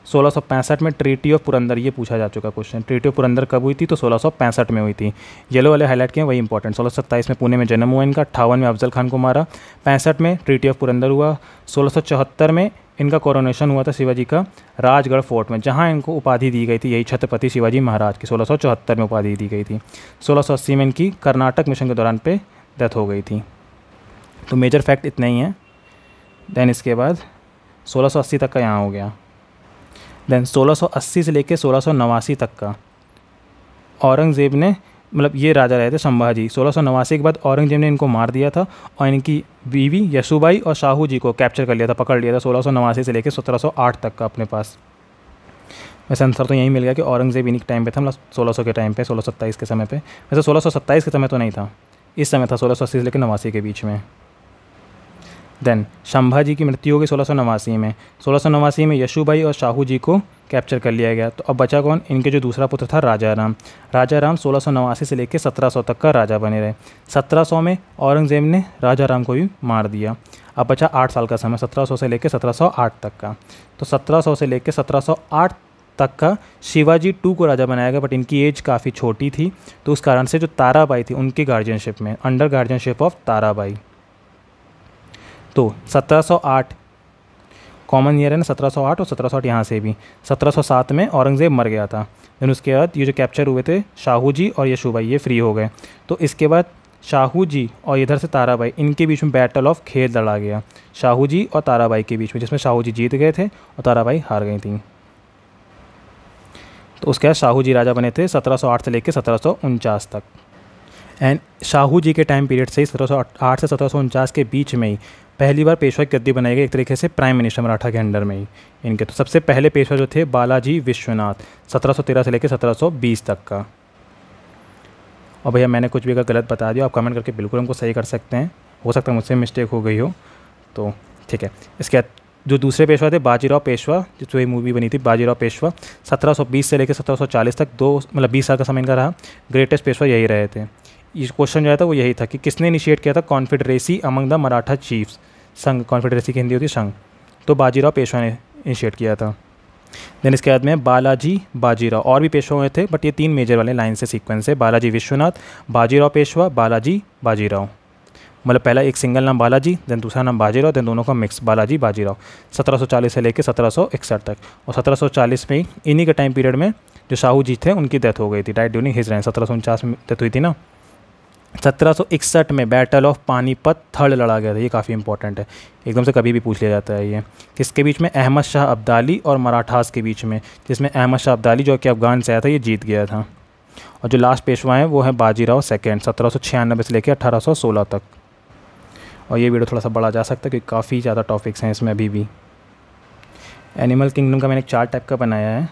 1665 में ट्रीटी ऑफ पुरंदर, ये पूछा जा चुका क्वेश्चन, ट्रीटी ऑफ पुरंदर कब हुई थी, तो 1665 में हुई थी। येलो वाले हाईलाइट किए वही इंपॉर्टेंट। 1627 में पुणे में जन्म हुआ इनका, 58 में अफजल खान को मारा, 65 में ट्रीटी ऑफ पुरंदर हुआ। 1674 में इनका कोरोनेशन हुआ था शिवाजी का राजगढ़ फोर्ट में, जहाँ इनको उपाधि दी गई थी यही छत्रपति शिवाजी महाराज की, 1674 में उपाधि दी गई थी। 1680 में इनकी कर्नाटक मिशन के दौरान पे डेथ हो गई थी। तो मेजर फैक्ट इतने ही हैं। देन इसके बाद 1680 तक का यहाँ हो गया। देन 1680 से लेके 1689 तक का औरंगज़ेब ने, मतलब ये राजा रहे थे संभाजी। 1689 के बाद औरंगज़ेब ने इनको मार दिया था और इनकी बीवी यशुबाई और शाहू जी को कैप्चर कर लिया था, पकड़ लिया था 1689 से लेकर 1708 तक का अपने पास। वैसे आंसर तो यही मिल गया कि औरंगज़ेब इन्हीं के टाइम पे था, मतलब 1600 के टाइम पे, 1627 के समय पे। वैसे 1627 के समय तो नहीं था, इस समय था 1680 से लेकर 89 के बीच में। देन संभाजी की मृत्यु हो गई 1689 में। 1689 में यशुबाई और शाहू जी को कैप्चर कर लिया गया। तो अब बचा कौन, इनके जो दूसरा पुत्र था राजा राम। राजा राम 1689 से लेकर 1700 तक का राजा बने रहे। 1700 में औरंगज़ेब ने राजा राम को भी मार दिया। अब बचा 8 साल का समय, 1700 से लेकर 1708 तक का। तो 1700 से लेकर 1708 तक का शिवाजी 2 को राजा बनाया गया, बट इनकी एज काफ़ी छोटी थी, तो उस कारण से जो ताराबाई थी उनकी गार्जियनशिप में, अंडर गार्जियनशिप ऑफ ताराबाई। तो 1708 कॉमन ईयर है ना, 1708 और 1708 यहाँ से भी। 1707 में औरंगज़ेब मर गया था। फिर उसके बाद ये जो कैप्चर हुए थे शाहू जी और यशुबाई, ये फ्री हो गए। तो इसके बाद शाहू जी और इधर से ताराबाई, इनके बीच में बैटल ऑफ खेल लड़ा गया, शाहू जी और ताराबाई के बीच में, जिसमें शाहू जी जीत गए थे और ताराबाई हार गई थी। तो उसके बाद शाहू जी राजा बने थे 1708 से लेकर 1749 तक। एंड शाहू जी के टाइम पीरियड से ही 1708 से 1749 के बीच में ही पहली बार पेशवा की गद्दी बनाई गई, एक तरीके से प्राइम मिनिस्टर मराठा के अंडर में ही इनके। तो सबसे पहले पेशवा जो थे बालाजी विश्वनाथ, 1713 से लेकर 1720 तक का। और भैया मैंने कुछ भी अगर गलत बता दिया आप कमेंट करके बिल्कुल हमको सही कर सकते हैं, हो सकता है मुझसे मिस्टेक हो गई हो, तो ठीक है। इसके बाद जो दूसरे पेशवा थे बाजीराव पेशवा, जिस वही मूवी बनी थी बाजीराव पेशवा, 1720 से लेकर 1740 तक, 20 साल का समय इनका रहा। ग्रेटेस्ट पेशवा यही रहे थे। ये क्वेश्चन जो आया था वो यही था कि किसने इनिशिएट किया था confederacy among the Maratha chiefs, संघ, कॉन्फेडरेसी की हिंदी होती है संघ, तो बाजीराव पेशवा ने इनिशिएट किया था। देन इसके बाद में बालाजी बाजीराव, और भी पेशवा हुए थे बट ये 3 मेजर वाले लाइन से सीक्वेंस है, बालाजी विश्वनाथ, बाजीराव पेशवा, बालाजी बाजीराव। मतलब पहला एक सिंगल नाम बालाजी, देन दूसरा नाम बाजीराव, देन दोनों का मिक्स बालाजी बाजीराव। 1740 से लेकर 1761 तक। और 1740 में इन्हीं के टाइम पीरियड में जो शाहू जी थे उनकी डेथ हो गई थी, राइट ड्यूरिंग हिज रेन। 1749 में डेथ हुई थी ना। 1761 में बैटल ऑफ पानीपत थर्ड लड़ा गया था, ये काफ़ी इंपॉर्टेंट है, एकदम से कभी भी पूछ लिया जाता है ये। किसके बीच में, अहमद शाह अब्दाली और मराठास के बीच में, जिसमें अहमद शाह अब्दाली जो कि अफगान से आया था ये जीत गया था। और जो लास्ट पेशवा है वो है बाजीराव सेकेंड, 1796 से लेकर 1816 तक। और ये वीडियो थोड़ा सा बड़ा जा सकता है क्योंकि काफ़ी ज़्यादा टॉपिक्स हैं इसमें अभी भी। एनिमल किंगडम का मैंने एक 4 टाइप का बनाया है,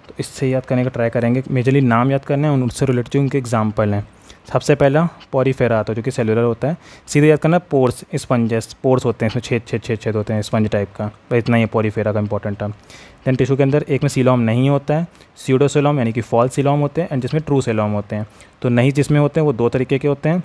तो इससे याद करने का ट्राई करेंगे। मेजरली नाम याद करना है और उनसे रिलेटेड जो उनके एग्जाम्पल हैं। सबसे पहला पॉरीफेरा आता है जो कि सेलुलर होता है, सीधे याद करना पोर्स, स्पंजेस, पोर्स होते हैं इसमें, छेद होते हैं, स्पंज टाइप का, तो इतना ही है पॉरीफेरा का इंपॉर्टेंट टर्म। देन टिश्यू के अंदर एक में सीलोम नहीं होता है, स्यूडोसीलोम यानी कि फॉल्स सीलोम होते हैं, एंड जिसमें ट्रू सीलोम होते हैं। तो नहीं जिसमें होते हैं वो 2 तरीके के होते हैं,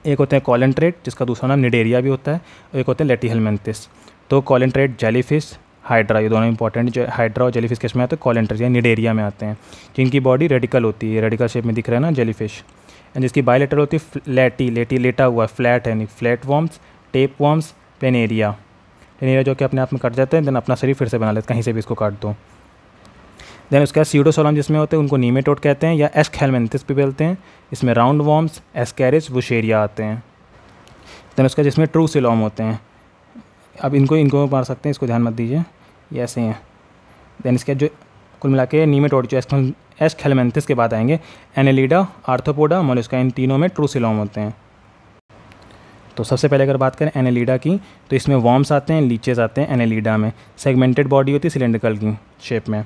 एक होते हैं कॉलेंट्रेट जिसका दूसरा नाम निडेरिया भी होता है, और एक होते हैं लेटीहेलमिंथिस। तो कॉलेंट्रेट जेलीफिश, हाइड्रा, ये दोनों इंपॉर्टेंट, जो हाइड्रा और जेलीफिश किस में आते हैं, कॉलेंट्रेट या निडेरिया में आते हैं, जिनकी बॉडी रेडिकल होती है, रेडिकल शेप में दिख रहा है ना जेलीफिश। एंड जिसकी बायलेटरल होती है लेटी लेटा हुआ, फ्लैट है, flat worms, tape worms, planaria जो कि अपने आप में कट जाते हैं, देन अपना शरीर फिर से बना लेते हैं, कहीं से भी इसको काट दो। देन उसके बाद सीडोसोलम जिसमें होते हैं उनको नीमेटोड कहते हैं या एस्कहेलमिंथिस भी बोलते हैं, इसमें राउंड वॉर्म्स, एस्कैरिस, वुशेरिया आते हैं। देन उसका जिसमें ट्रू सिलोम होते हैं, अब इनको मार सकते हैं, इसको ध्यान मत दीजिए, ये ऐसे हैं। देन इसके जो कुल मिला के नीमेटोड जो एस्कहेलमिंथिस के बाद आएंगे एनेलिडा, आर्थ्रोपोडा, मोलस्का, इन तीनों में ट्रू सिलोम होते हैं। तो सबसे पहले अगर बात करें एनेलिडा की, तो इसमें वॉर्म्स आते हैं, लीचेस आते हैं एनेलिडा में। सेगमेंटेड बॉडी होती है सिलेंड्रिकल की शेप में।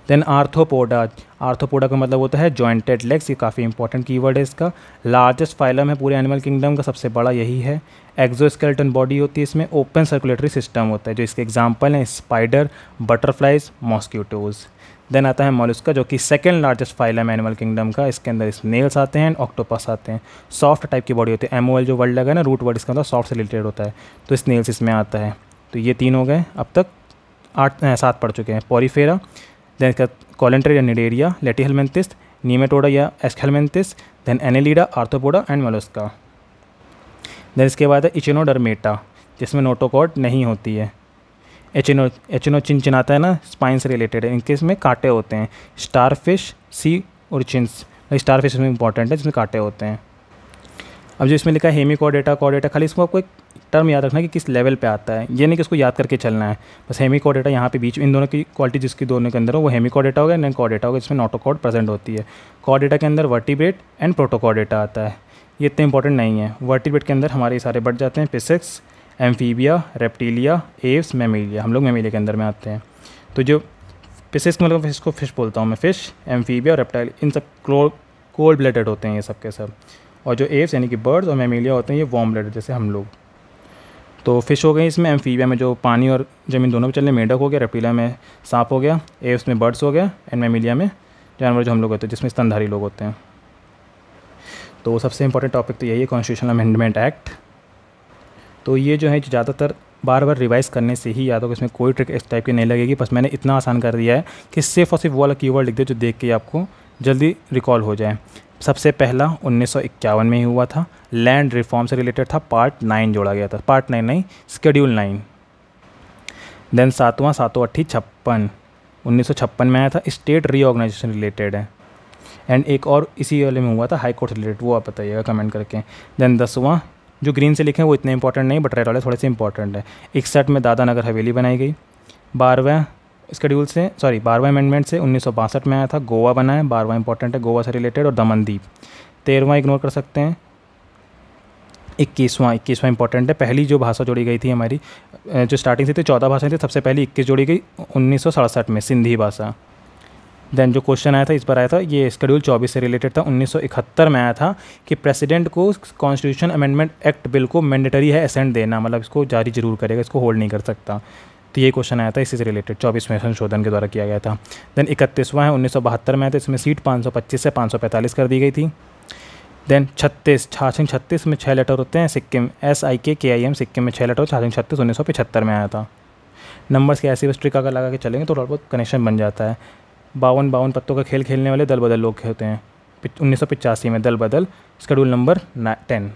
देन आर्थ्रोपोडा, आर्थ्रोपोडा का मतलब होता है जॉइंटेड लेग्स, ये काफ़ी इंपॉर्टेंट कीवर्ड है इसका। लार्जेस्ट फाइलम है पूरे एनिमल किंगडम का, सबसे बड़ा यही है। एक्सोस्केलेटन बॉडी होती है, इसमें ओपन सर्कुलेटरी सिस्टम होता है, जो इसके एग्जाम्पल हैं स्पाइडर, बटरफ्लाइज, मॉस्क्यूटोज। देन आता है मोलस्का, जो कि सेकंड लार्जेस्ट फाइलम है एनिमल किंगडम का, इसके अंदर स्नेल्स आते हैं, ऑक्टोपस आते हैं। सॉफ्ट टाइप की बॉडी होती है, एमओएल जो वर्ड लगा है ना, रूट वर्ड इसका मतलब सॉफ्ट से रिलेटेड होता है, तो स्नेल्स इसमें आता है। तो ये 3 हो गए, अब तक 7 पढ़ चुके हैं। पॉरीफेरा, देन इसका कॉलेंटर या निडेरिया, लेटीहेलमिंथिस, नीमेटोडा या aschelminthes, then annelida, arthropoda and mollusca. Then इसके बाद है इचिनोडर्मेटा, जिसमें नोटोकॉर्ड नहीं होती है। एचिनो चिनचिनाता है ना, स्पाइन से रिलेटेड है, इनके इसमें कांटे होते हैं। स्टारफिश, सी उर्चिन्स, स्टारफिश इसमें इंपॉर्टेंट है जिसमें कांटे होते हैं। अब जो इसमें लिखा है हेमिकॉर्डेटा, कॉर्डेटा, खाली इसको आपको एक टर्म याद रखना है कि किस लेवल पे आता है, ये नहीं कि इसको याद करके चलना है बस। हेमिकॉर्डेटा यहाँ पे बीच इन दोनों की क्वालिटी जिसकी दोनों के अंदर हो वो हेमिकॉर्डेटा होगा, एंड कॉर्डेटा होगा जिसमें नोटोकॉर्ड प्रेजेंट होती है। कॉर्डेटा के अंदर वर्टिब्रेट एंड प्रोटोकॉर्डेटा आता है, ये इतने इंपॉर्टेंट नहीं है। वर्टिब्रेट के अंदर हमारे सारे बढ़ जाते हैं, पिसेक्स, एम्फीबिया, रेप्टीलिया, एव्स, मैमीलिया, हम लोग मैमीलिया के अंदर में आते हैं। तो जो पिसेक्स मतलब फिश को फिश बोलता हूँ मैं, फिश, एम्फीबिया और रेप्टाइल, इन सब कोल्ड ब्लडेड होते हैं ये सब के सब। और जो एव्स यानी कि बर्ड्स और मैमीलिया होते हैं ये वार्म ब्लडेड जैसे हम लोग। तो फिश हो गई इसमें, एम्फीबिया में जो पानी और ज़मीन दोनों पे चलने, मेंढक हो गया, रेप्टीलिया में सांप हो गया, एव्स में बर्ड्स हो गया, एंड मैमीलिया में जानवर जो हम लोग होते हैं जिसमें स्तनधारी लोग होते हैं। तो सबसे इंपॉर्टेंट टॉपिक तो यही है, कॉन्स्टिट्यूशनल अमेंडमेंट एक्ट। तो ये जो है ज़्यादातर बार बार रिवाइज करने से ही याद होगा, इसमें कोई ट्रिक इस टाइप की नहीं लगेगी। बस मैंने इतना आसान कर दिया है कि सिर्फ और सिर्फ वो वाला कीवर्ड लिख दे जो देख के आपको जल्दी रिकॉल हो जाए। सबसे पहला 1951 में ही हुआ था, लैंड रिफॉर्म से रिलेटेड था, पार्ट 9 जोड़ा गया था, पार्ट 9 नहीं, शेड्यूल 9। देन 7वां 7/8/56 1956 में आया था, स्टेट रीऑर्गेनाइजेशन रिलेटेड है। एंड एक और इसी वाले में हुआ था, हाई कोर्ट से रिलेटेड, वो आप बताइएगा कमेंट करके। देन 10वां जो ग्रीन से लिखे हैं वो इतने इंपॉर्टेंट नहीं, बट रेड वाले थोड़े से इंपॉर्टेंट है। 61 में दादा नगर हवेली बनाई गई। 12वें शेड्यूल से 12वें अमेंडमेंट से 1962 में आया था, गोवा बना है, 12वां इंपॉर्टेंट है, गोवा से रिलेटेड, और दमन दीप। 13वां इग्नोर कर सकते हैं। 21वां इंपॉर्टेंट है, पहली जो भाषा जोड़ी गई थी हमारी, जो स्टार्टिंग से थी 14 भाषाएं थी, सबसे पहली 21 जोड़ी गई 1967 में, सिंधी भाषा। देन जो क्वेश्चन आया था इस बार आया था, ये शेड्यूल 24 से रिलेटेड था, 1971 में आया था कि प्रेसिडेंट को कॉन्स्टिट्यूशन अमेंडमेंट एक्ट बिल को मैंडेटरी है असेंट देना, मतलब इसको जारी जरूर करेगा, इसको होल्ड नहीं कर सकता। तो ये क्वेश्चन आया था इसी से रिलेटेड, 24वें संशोधन के द्वारा किया गया था। देन 31वां है, 1972 में आया था, इसमें सीट 525 से 545 कर दी गई थी। देन 36 में 6 लेटर होते हैं, सिक्किम, SIKKIM, सिक्किम में 6 लेटर, 36 1975 में आया था। नंबर्स के ऐसी बस ट्रिक अगर लगा के चलेंगे तो थोड़ा बहुत कनेक्शन बन जाता है। 52 पत्तों का खेल खेलने वाले दल बदल लोग होते हैं, 1985 में दल बदल, शेड्यूल नंबर 10।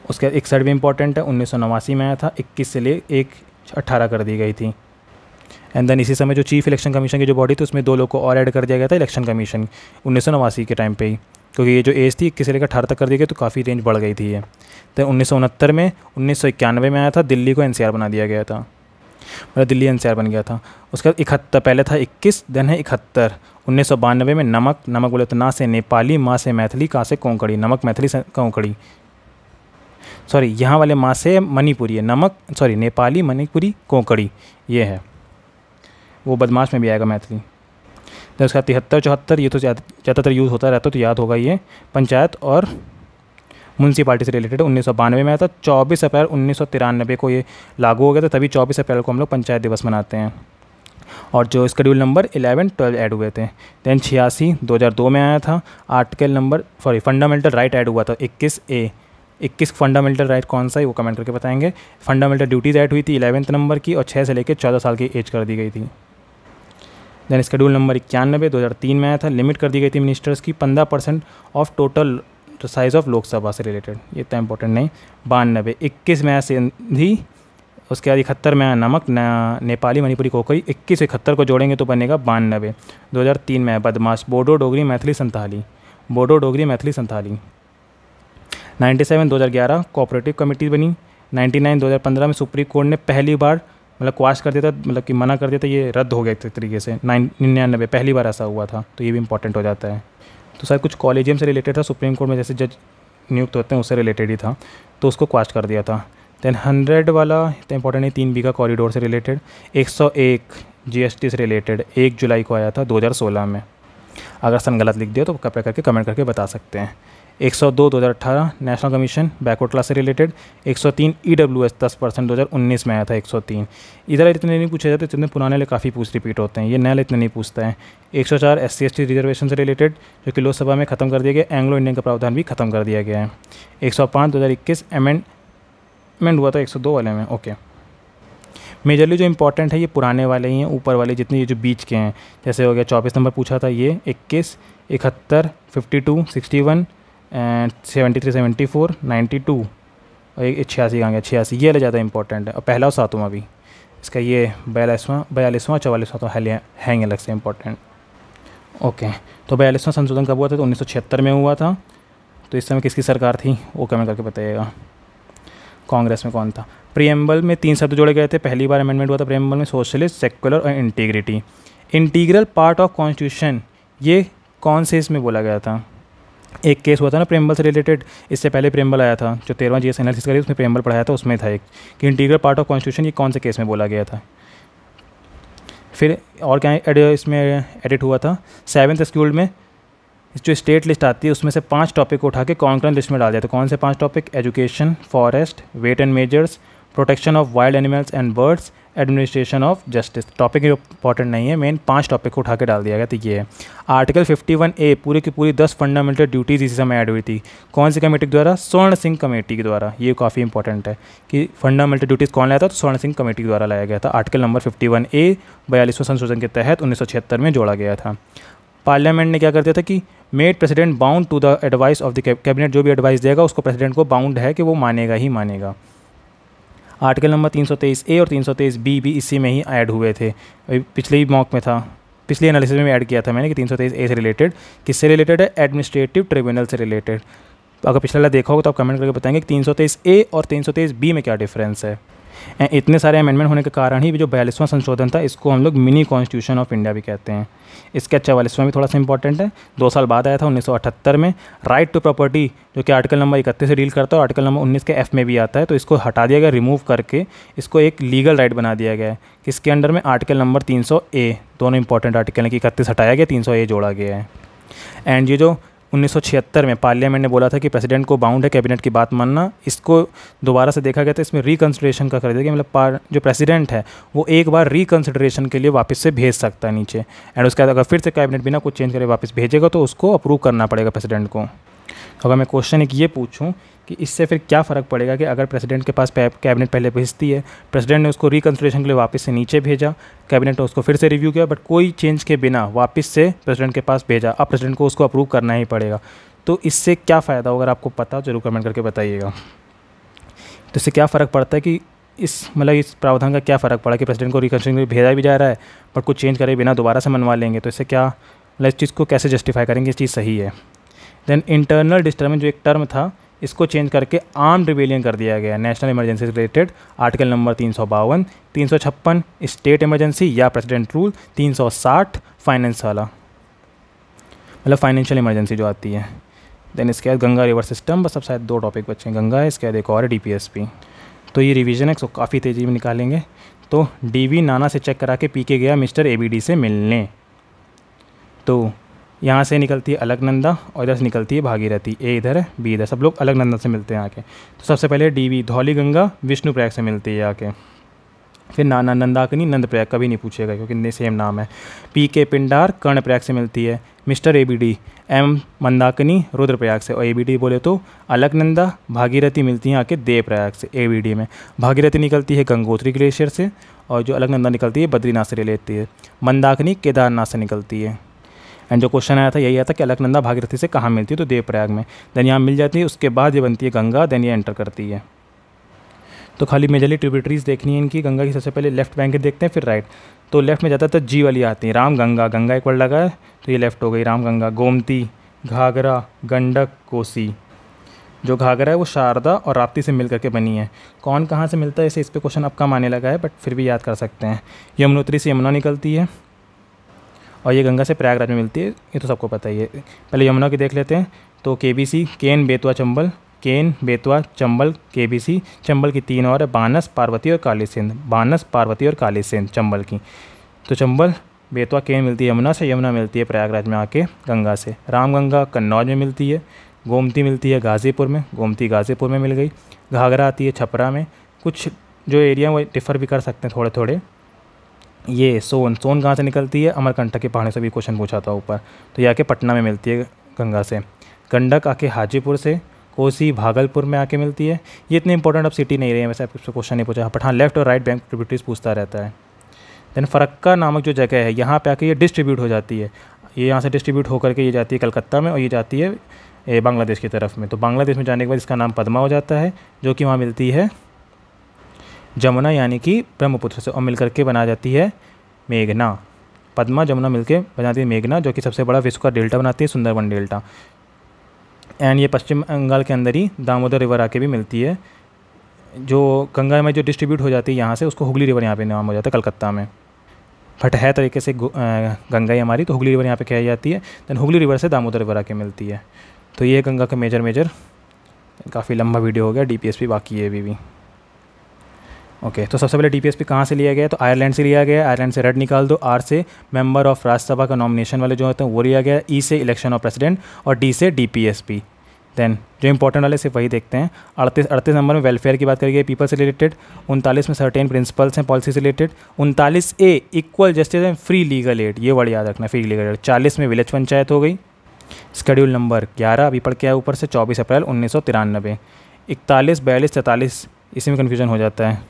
उसके 61 भी इंपॉर्टेंट है, 1989 में आया था, 21 से ले 18 कर दी गई थी। एंड देन इसी समय जो चीफ इलेक्शन कमीशन की जो बॉडी थी उसमें 2 लोग को और ऐड कर दिया गया था इलेक्शन कमीशन 1989 के टाइम पे ही, क्योंकि ये जो एज थी 21 से लेकर 18 तक कर दी गई, तो काफ़ी रेंज बढ़ गई थी ये। तो 1969 में 1991 में आया था, दिल्ली को NCR बना दिया गया था, मतलब दिल्ली NCR बन गया था। उसका 71 पहले था 21, देन है 71। 1992 में नमक बोले तो ना से नेपाली, माँ से मैथिली, का से कोंकणी, नमक मैथिली से कोंकणी, सॉरी यहाँ वाले माँ से मणिपुरी है, नेपाली, मणिपुरी, कोंकणी ये है, वो बदमाश में भी आएगा मैथिली। तो उसका 73 74 ये तो ज़्यादातर यूज़ होता रहता है, तो याद होगा ये, पंचायत और म्यूनसिपालिटी से रिलेटेड 1992 में आया था। 24 अप्रैल 1993 को ये लागू हो गया था, तभी 24 अप्रैल को हम लोग पंचायत दिवस मनाते हैं। और जो शेड्यूल नंबर 11 12 ऐड हुए थे। देन 86 2002 में आया था, article number fundamental right add हुआ था 21A। 21 फंडामेंटल राइट कौन सा है वो कमेंट करके बताएंगे। फंडामेंटल ड्यूटीज़ ऐड हुई थी 11 नंबर की, और 6 से लेकर 14 साल की एज कर दी गई थी। देन शेड्यूल नंबर 91 2003 में आया था, लिमिट कर दी गई थी मिनिस्टर्स की 15% of total size of Lok Sabha से रिलेटेड, ये इतना इंपॉर्टेंट नहीं। 92 21 में आया सिंधी, उसके बाद 71 में आया नमक, नेपाली, मणिपुरी, कोंकणी, 21 71 को जोड़ेंगे तो बनेगा 92। 2003 में आया बदमाश, बोडो डोगरी मैथिली संथाली, बोडो डोगरी मैथिली संथाली। 97 2011 कोऑपरेटिव कमेटी बनी। 99 2015 में सुप्रीम कोर्ट ने पहली बार मतलब क्वाश कर दिया था, मतलब कि मना कर दिया था, ये रद्द हो गया एक तरीके से। 99 पहली बार ऐसा हुआ था, तो ये भी इंपॉर्टेंट हो जाता है। तो शायद कुछ कॉलेजियम से रिलेटेड था सुप्रीम कोर्ट में, जैसे जज नियुक्त होते हैं उससे रिलेटेड ही था, तो उसको क्वाश कर दिया था। देन 100 वाला इतना इंपॉर्टेंट नहीं, 3B का कॉरिडोर से रिलेटेड। 101 GST से रिलेटेड 1 जुलाई को आया था 2016 में। अगर सन गलत लिख दिया तो कृपया करके कमेंट करके बता सकते हैं। 102 2018 नेशनल कमीशन बैकवर्ड क्लास से रिलेटेड। 103 EWS 10% 2019 में आया था 103। इधर इतने नहीं पूछे जाते, इतने पुराने वाले काफ़ी रिपीट होते हैं, ये नए वाले इतने नहीं पूछता है। 104 SC/ST रिजर्वेशन से रिलेटेड जो कि लोकसभा में ख़त्म कर दिया गया, एंग्लो इंडियन का प्रावधान भी ख़त्म कर दिया गया है। 105 2021 अमेंडमेंट हुआ था 102 वाले में। ओके, मेजरली जो इंपॉर्टेंट है ये पुराने वाले ही हैं, ऊपर वाले जितने ये जो बीच के हैं, जैसे हो गया 24 नंबर पूछा था ये, 21, 71, 52, 61 एंड 73, 74, 92 और 86 कहाँ गया 86, ये वाला ज़्यादा इंपॉर्टेंट है। और पहला और 7वां भी, इसका ये 42वां 44वां तो हैंग अलग से इंपॉर्टेंट। ओके, तो 42वां संशोधन कब हुआ था? तो 1976 में हुआ था। तो इस समय किसकी सरकार थी वो कमेंट करके बताइएगा। कांग्रेस में कौन था? प्रीएम्बल में 3 शब्द जोड़े गए थे, पहली बार अमेंडमेंट हुआ था प्रीएम्बल में, सोशलिस्ट, सेक्युलर और integrity. Integral part of constitution, ये कौन से इसमें बोला गया था? एक केस हुआ था ना प्रीएम्बल से रिलेटेड, इससे पहले प्रीएम्बल आया था जो 13वां GS एनालिसिस करी उसमें प्रीएम्बल पढ़ाया था, उसमें था एक कि इंटीग्रल पार्ट ऑफ कॉन्स्टिट्यूशन ये कौन से केस में बोला गया था। फिर और क्या इसमें एडिट हुआ था? 7th शेड्यूल में जो स्टेट लिस्ट आती है उसमें से 5 टॉपिक को उठा के कॉन्करेंट लिस्ट में डाल दिया। तो कौन से 5 topic? Education, forest, weight and measures, protection of wild animals and birds, administration of justice. Topic important नहीं है, मेन 5 टॉपिक को उठा के डाल दिया गया। तो ये है आर्टिकल 51A, पूरी की पूरी 10 फंडामेंटल ड्यूटीज़ इसी समय ऐड हुई थी। कौन सी कमेटी के द्वारा? स्वर्ण सिंह कमेटी के द्वारा। ये काफ़ी इंपॉर्टेंट है कि फंडामेंटल ड्यूटीज़ कौन लाया था, तो स्वर्ण सिंह कमेटी के द्वारा लाया गया था। आर्टिकल नंबर 51A 42वें संशोधन के तहत 1976 में जोड़ा गया था। पार्लियामेंट ने क्या कर दिया था कि made president bound to the advice of the cabinet, जो भी एडवाइस देगा उसको प्रेसिडेंट को बाउंड है कि वो मानेगा ही मानेगा। आर्टिकल नंबर 323A और 323B भी इसी में ही ऐड हुए थे। पिछले ही मॉक में था, पिछले एनालिसिस में ऐड किया था मैंने कि 323A से रिलेटेड किससे रिलेटेड है? एडमिनिस्ट्रेटिव ट्रिब्यूनल से रिलेटेड। अगर पिछला देखा होगा तो आप कमेंट करके बताएंगे कि 323A और 323B में क्या डिफरेंस है। इतने सारे अमेंडमेंट होने के कारण ही जो 42वां संशोधन था इसको हम लोग मिनी कॉन्स्टिट्यूशन ऑफ इंडिया भी कहते हैं। इसके 44वां भी थोड़ा सा इंपॉर्टेंट है, 2 साल बाद आया था 1978 में। राइट टू प्रॉपर्टी जो कि आर्टिकल नंबर 31 से डील करता है और आर्टिकल नंबर 19 के F में भी आता है, तो इसको हटा दिया गया, रिमूव करके इसको एक लीगल राइट बना दिया गया है। किसके अंडर में? Article number 300A। दोनों इंपॉर्टेंट आर्टिकल है कि 31 हटाया गया, 300A जोड़ा गया है। एंड ये जो 1976 में पार्लियामेंट ने बोला था कि प्रेसिडेंट को बाउंड है कैबिनेट की बात मानना, इसको दोबारा से देखा गया था, इसमें रिकन्सिडरेशन का कर दिया गया। मतलब जो प्रेसिडेंट है वो एक बार रिकन्सिडरेशन के लिए वापस से भेज सकता है नीचे, एंड उसके बाद अगर फिर से कैबिनेट बिना कुछ चेंज करे वापस भेजेगा तो उसको अप्रूव करना पड़ेगा प्रेसिडेंट को। अगर मैं क्वेश्चन एक ये पूछूं कि इससे फिर क्या फ़र्क पड़ेगा कि अगर प्रेसिडेंट के पास कैबिनेट पहले भेजती है, प्रेसिडेंट ने उसको रिकन्सिडरेशन के लिए वापस से नीचे भेजा, कैबिनेट ने उसको फिर से रिव्यू किया, बट कोई चेंज के बिना वापस से प्रेसिडेंट के पास भेजा, अब प्रेसिडेंट को उसको अप्रूव करना ही पड़ेगा। तो इससे क्या फ़ायदा होगा? अगर आपको पता जरूर कमेंट करके बताइएगा। तो इससे क्या फ़र्क पड़ता है कि इस प्रावधान का क्या फ़र्क पड़ा कि प्रेसिडेंट को रिकन्सिडरेशन भेजा भी जा रहा है पर कुछ चेंज करे बिना दोबारा से मनवा लेंगे, तो इससे क्या मतलब इस चीज़ को कैसे जस्टिफाई करेंगे इस चीज़ सही है। देन इंटरनल डिस्टर्बेंस जो एक टर्म था इसको चेंज करके आर्म्ड रिबेलियन कर दिया गया, नेशनल इमरजेंसी से related. Article number 352, 356 state emergency या प्रेसिडेंट रूल, 360 फाइनेंस वाला मतलब फाइनेंशियल इमरजेंसी जो आती है। देन इसके बाद गंगा रिवर सिस्टम, बस अब शायद 2 टॉपिक बचे हैं, गंगा है, इसके बाद एक और है DPSP। तो ये रिवीजन है, इसको काफ़ी तेज़ी में निकालेंगे। तो DV नाना से चेक करा के PK गया मिस्टर ABD से मिलने। तो यहाँ से निकलती है अलकनंदा और इधर से निकलती है भागीरथी। A इधर है, B इधर, सब लोग अलकनंदा से मिलते हैं आके। तो सबसे पहले DV धौली गंगा विष्णुप्रयाग से मिलती है आके। फिर नाना नंदाकिनी नंदप्रयाग, कभी नहीं पूछेगा क्योंकि सेम नाम है। PK पिंडार कर्णप्रयाग से मिलती है। Mister ABD M Mandakini Rudraprayag से, और ABD बोले तो अलकनंदा भागीरथी मिलती हैं आके देवप्रयाग से। ABD में भागीरथी निकलती है गंगोत्री ग्लेशियर से और जो अलकनंदा निकलती है बद्रीनाथ से लेती है। मंदाकिनी केदारनाथ से निकलती है। एंड जो क्वेश्चन आया था यही आया था कि अलकनंदा भागीरथी से कहाँ मिलती है, तो देवप्रयाग में। देन यहाँ मिल जाती है, उसके बाद ये बनती है गंगा, देन ये एंटर करती है। तो खाली मेजरली ट्रिब्यूटरीज देखनी है इनकी। गंगा की सबसे पहले लेफ्ट बैंक देखते हैं, फिर राइट। तो लेफ्ट में ज़्यादातर G वाली आती है, राम गंगा, गंगा एक वर्ड लगा है तो ये लेफ्ट हो गई राम गंगा। गोमती, घाघरा, गंडक, कोसी। जो घाघरा है वो शारदा और राप्ती से मिल करके बनी है। कौन कहाँ से मिलता है इसे, इस पर क्वेश्चन अब कम आने लगा है, बट फिर भी याद कर सकते हैं। यमुनोत्री से यमुना निकलती है और ये गंगा से प्रयागराज में मिलती है, ये तो सबको पता ही है। पहले यमुना की देख लेते हैं। तो KBC केन बेतवा चंबल, केन बेतवा चंबल KBC, चंबल की 3 और है, बानस पार्वती और काली सिंध, बानस पार्वती और काली सिंध चंबल की। तो चंबल बेतवा केन मिलती है यमुना से, यमुना मिलती है प्रयागराज में आके गंगा से, रामगंगा कन्नौज में मिलती है, गोमती मिलती है गाज़ीपुर में, गोमती गाज़ीपुर में मिल गई, घाघरा आती है छपरा में। कुछ जो एरिया वो डिफ़र भी कर सकते हैं थोड़े थोड़े। ये सोन कहाँ से निकलती है, अमरकंटक के पहाड़ी से भी क्वेश्चन पूछा था ऊपर, तो ये आके पटना में मिलती है गंगा से। गंडक आके हाजीपुर से, कोसी भागलपुर में आके मिलती है। ये इतने इंपॉर्टेंट अब सिटी नहीं रही है, वैसे आपसे क्वेश्चन नहीं पूछा, बट हाँ लेफ्ट और राइट बैंक ट्रिब्यूटरीज पूछता रहता है। देन फरक्का नामक जो जगह है यहाँ पे आके ये डिस्ट्रीब्यूट हो जाती है, ये यहाँ से डिस्ट्रीब्यूट होकर के ये जाती है कलकत्ता में और ये जाती है बांग्लादेश की तरफ में। तो बांग्लादेश में जाने के बाद इसका नाम पद्मा हो जाता है, जो कि वहाँ मिलती है जमुना यानी कि ब्रह्मपुत्र से, और मिलकर के बना जाती है मेघना। पद्मा जमुना मिलके बनाती है मेघना, जो कि सबसे बड़ा विश्व का डेल्टा बनाती है, सुंदरबन डेल्टा। एंड ये पश्चिम बंगाल के अंदर ही दामोदर रिवर आके भी मिलती है, जो गंगा में जो डिस्ट्रीब्यूट हो जाती है यहाँ से, उसको हुगली रिवर यहाँ पे नाम हो जाता है कलकत्ता में। बट है तरीके से गंगा ही हमारी, तो हुगली रिवर यहाँ पे कही जाती है। देन हुगली रिवर से दामोदर रिवर आके मिलती है। तो ये गंगा का मेजर काफ़ी लंबा वीडियो हो गया, DPSP बाकी है अभी भी। ओके, तो सबसे पहले DPSP कहाँ से लिया गया है, तो आयरलैंड से लिया गया है। आयरलैंड से रेड निकाल दो, R से मेंबर ऑफ राज्यसभा का नॉमिनेशन वाले जो होते हैं वो लिया गया है, E से इलेक्शन ऑफ प्रेसिडेंट और D से DPSP। देन जो इंपॉर्टेंट वाले सिर्फ वही देखते हैं। 38 नंबर में वेलफेयर की बात करेंगे, पीपल से रिलेटेड। 39 में सर्टेन प्रिंसिपल्स हैं पॉलिसी से related. 39A equal justice and free legal aid, ये वर्ड याद रखना, फ्री लीगल एड। 40 में विलेज पंचायत हो गई। शेड्यूल नंबर 11 अभी पढ़ के आया ऊपर से, 24 अप्रैल 1993। 41, 42, 43 इसी में कन्फ्यूजन हो जाता है,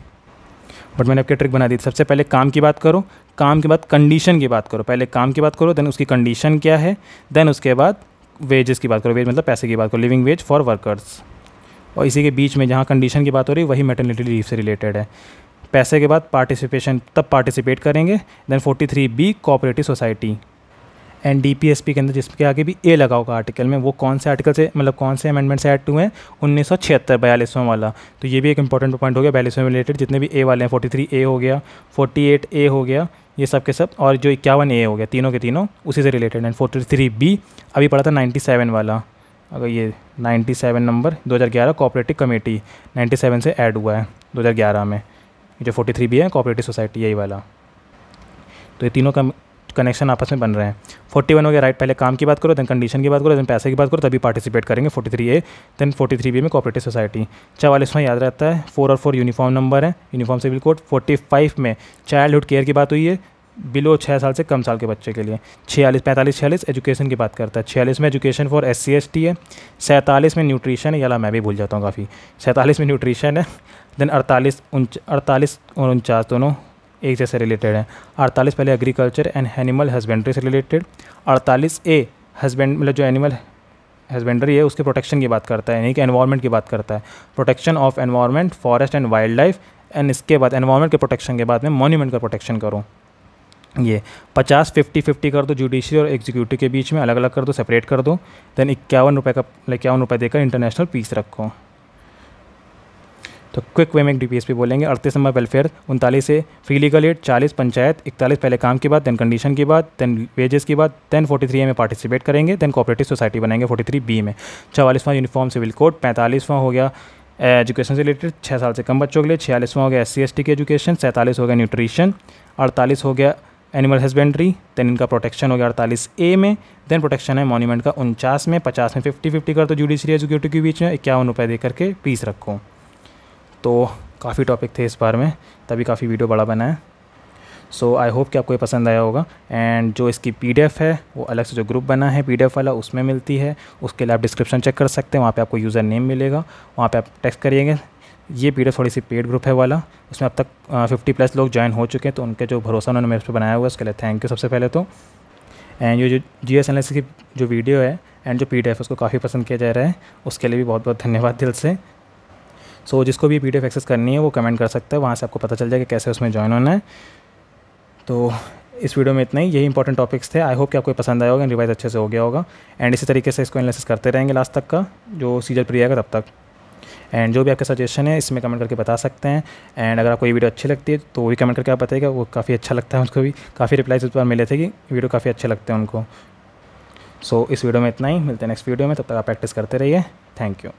बट मैंने आपके ट्रिक बना दी। सबसे पहले काम की बात करो, काम के बाद कंडीशन की बात करो। पहले काम की बात करो, देन उसकी कंडीशन क्या है, देन उसके बाद वेजेस की बात करो, वेज मतलब पैसे की बात करो, लिविंग वेज फॉर वर्कर्स। और इसी के बीच में जहाँ कंडीशन की बात हो रही है वही मैटरनिटी लीव से रिलेटेड है। पैसे के बाद पार्टिसिपेशन, तब पार्टिसिपेट करेंगे। Then 43B cooperative society. And DPSP के अंदर जिसके आगे भी A लगा होगा आर्टिकल में, वो कौन से आर्टिकल से, मतलब कौन से अमेंडमेंट से ऐड हुए हैं, 1976 42वां वाला। तो ये भी एक इंपॉर्टेंट पॉइंट हो गया 42वें रिलेटेड। जितने भी A वाले हैं, 43A हो गया, 48A हो गया, ये सब के सब, और जो 51A हो गया, तीनों के तीनों उसी से रिलेटेड। एंड 43B अभी पढ़ा था 97 वाला, अगर ये 97 नंबर 2011 कोऑपरेटिव कमेटी 97 से ऐड हुआ है 2011 में। जो 43B है कोऑपरेटिव सोसाइटी, यही वाला। तो ये तीनों का कनेक्शन आपस में बन रहे हैं। 41 हो गया राइट, पहले काम की बात करो, देन कंडीशन की बात करो, देन पैसे की बात करो, तभी पार्टिसिपेट करेंगे। 43A, देन 43B में कोऑपरेटिव सोसाइटी। 44वां याद रहता है, 4 और 4 यूनिफॉर्म नंबर है, यूनिफॉर्म सिविल कोड। 45 में चाइल्डहुड केयर की बात हुई है, बिलो 6 साल से कम साल के बच्चे के लिए। 46 एजुकेशन की बात करता है। 46 में एजुकेशन फॉर SC ST है। 47 में न्यूट्रिशन है, याला मैं भी भूल जाता हूँ काफ़ी। 47 में न्यूट्रिशन है। देन 48 और 49 दोनों एक जैसे रिलेटेड है। 48 पहले एग्रीकल्चर एंड एनिमल हस्बेंड्री से रिलेटेड। 48A हस्बेंड मतलब जो एनिमल हस्बेंड्री है उसके प्रोटेक्शन की बात करता है, यानी कि एनवायरनमेंट की बात करता है। Protection of environment, forest and wild life. And इसके बाद एनवायरनमेंट के प्रोटेक्शन के बाद में मॉन्यूमेंट का प्रोटेक्शन करो। ये 50-50-50 कर दो, जुडिशरी और एग्जीक्यूटिव के बीच में अलग अलग कर दो, सेपरेट कर दो। देन 51 रुपये का 51 रुपये देकर इंटरनेशनल पीस रखो। तो क्विक वे में DPSP बोलेंगे। 38 नंबर वेलफेयर, 39 से फ्री लीगल एड, 40 पंचायत, 41 पहले काम की बात, देन कंडीशन की बात, देन वेजेस की बात, देन 43A में पार्टिसिपेट करेंगे, देन कोऑपरेटिव सोसाइटी बनेंगे 43B में। 44वां यूनिफॉर्म सिविल कोड। 45वां हो गया एजुकेशन से रिलेटेड 6 साल से कम बच्चों के लिए। 46वां हो गया SC ST की एजुकेशन। 47 हो गया न्यूट्रिशन। 48 हो गया एनिमल हस्बेंड्री, देन इनका प्रोटेक्शन हो गया 48A में। देन प्रोटेक्शन है मॉन्यूमेंट का 49 में। 50 में 50-50 कर दो जुडिशरी एग्जीक्यूटिव के बीच में, 51 रुपये दे करके पीस रखो। तो काफ़ी टॉपिक थे इस बार में, तभी काफ़ी वीडियो बड़ा बना है। सो आई होप कि आपको ये पसंद आया होगा। एंड जो इसकी PDF है वो अलग से जो ग्रुप बना है PDF वाला उसमें मिलती है, उसके लिए आप डिस्क्रिप्शन चेक कर सकते हैं, वहाँ पे आपको यूज़र नेम मिलेगा, वहाँ पे आप टेक्स्ट करिएगा। ये PDF थोड़ी सी पेड ग्रुप है वाला, उसमें अब तक 50+ लोग ज्वाइन हो चुके हैं, तो उनके जो भरोसा उन्होंने मेरे पे बनाया हुआ है उसके लिए थैंक यू सबसे पहले तो। एंड ये जो GS एनालिसिस की जो वीडियो है एंड जो PDF है उसको काफ़ी पसंद किया जा रहा है, उसके लिए भी बहुत बहुत धन्यवाद दिल से। सो जिसको भी PDF एक्सेस करनी है वो कमेंट कर सकता है, वहाँ से आपको पता चल जाएगा कैसे उसमें ज्वाइन होना है। तो इस वीडियो में इतना ही, यही इंपॉर्टेंट टॉपिक्स थे। आई होप कि आपको पसंद आया होगा, रिवाइज अच्छे से हो गया होगा। एंड इसी तरीके से इसको एनालिसिस करते रहेंगे लास्ट तक का, जो सीजन प्री आएगा तब तक। एंड जो भी आपके सजेशन है इसमें कमेंट करके बता सकते हैं। एंड अगर आपको ये वीडियो अच्छी लगती है तो भी कमेंट करके आप बताइएगा, वो काफ़ी अच्छा लगता है, उसको भी काफ़ी रिप्लाईज इस बार मिले थे कि वीडियो काफ़ी अच्छे लगते हैं उनको। सो इस वीडियो में इतना ही, मिलते हैं नेक्स्ट वीडियो में, तब तक आप प्रैक्टिस करते रहिए। Thank you.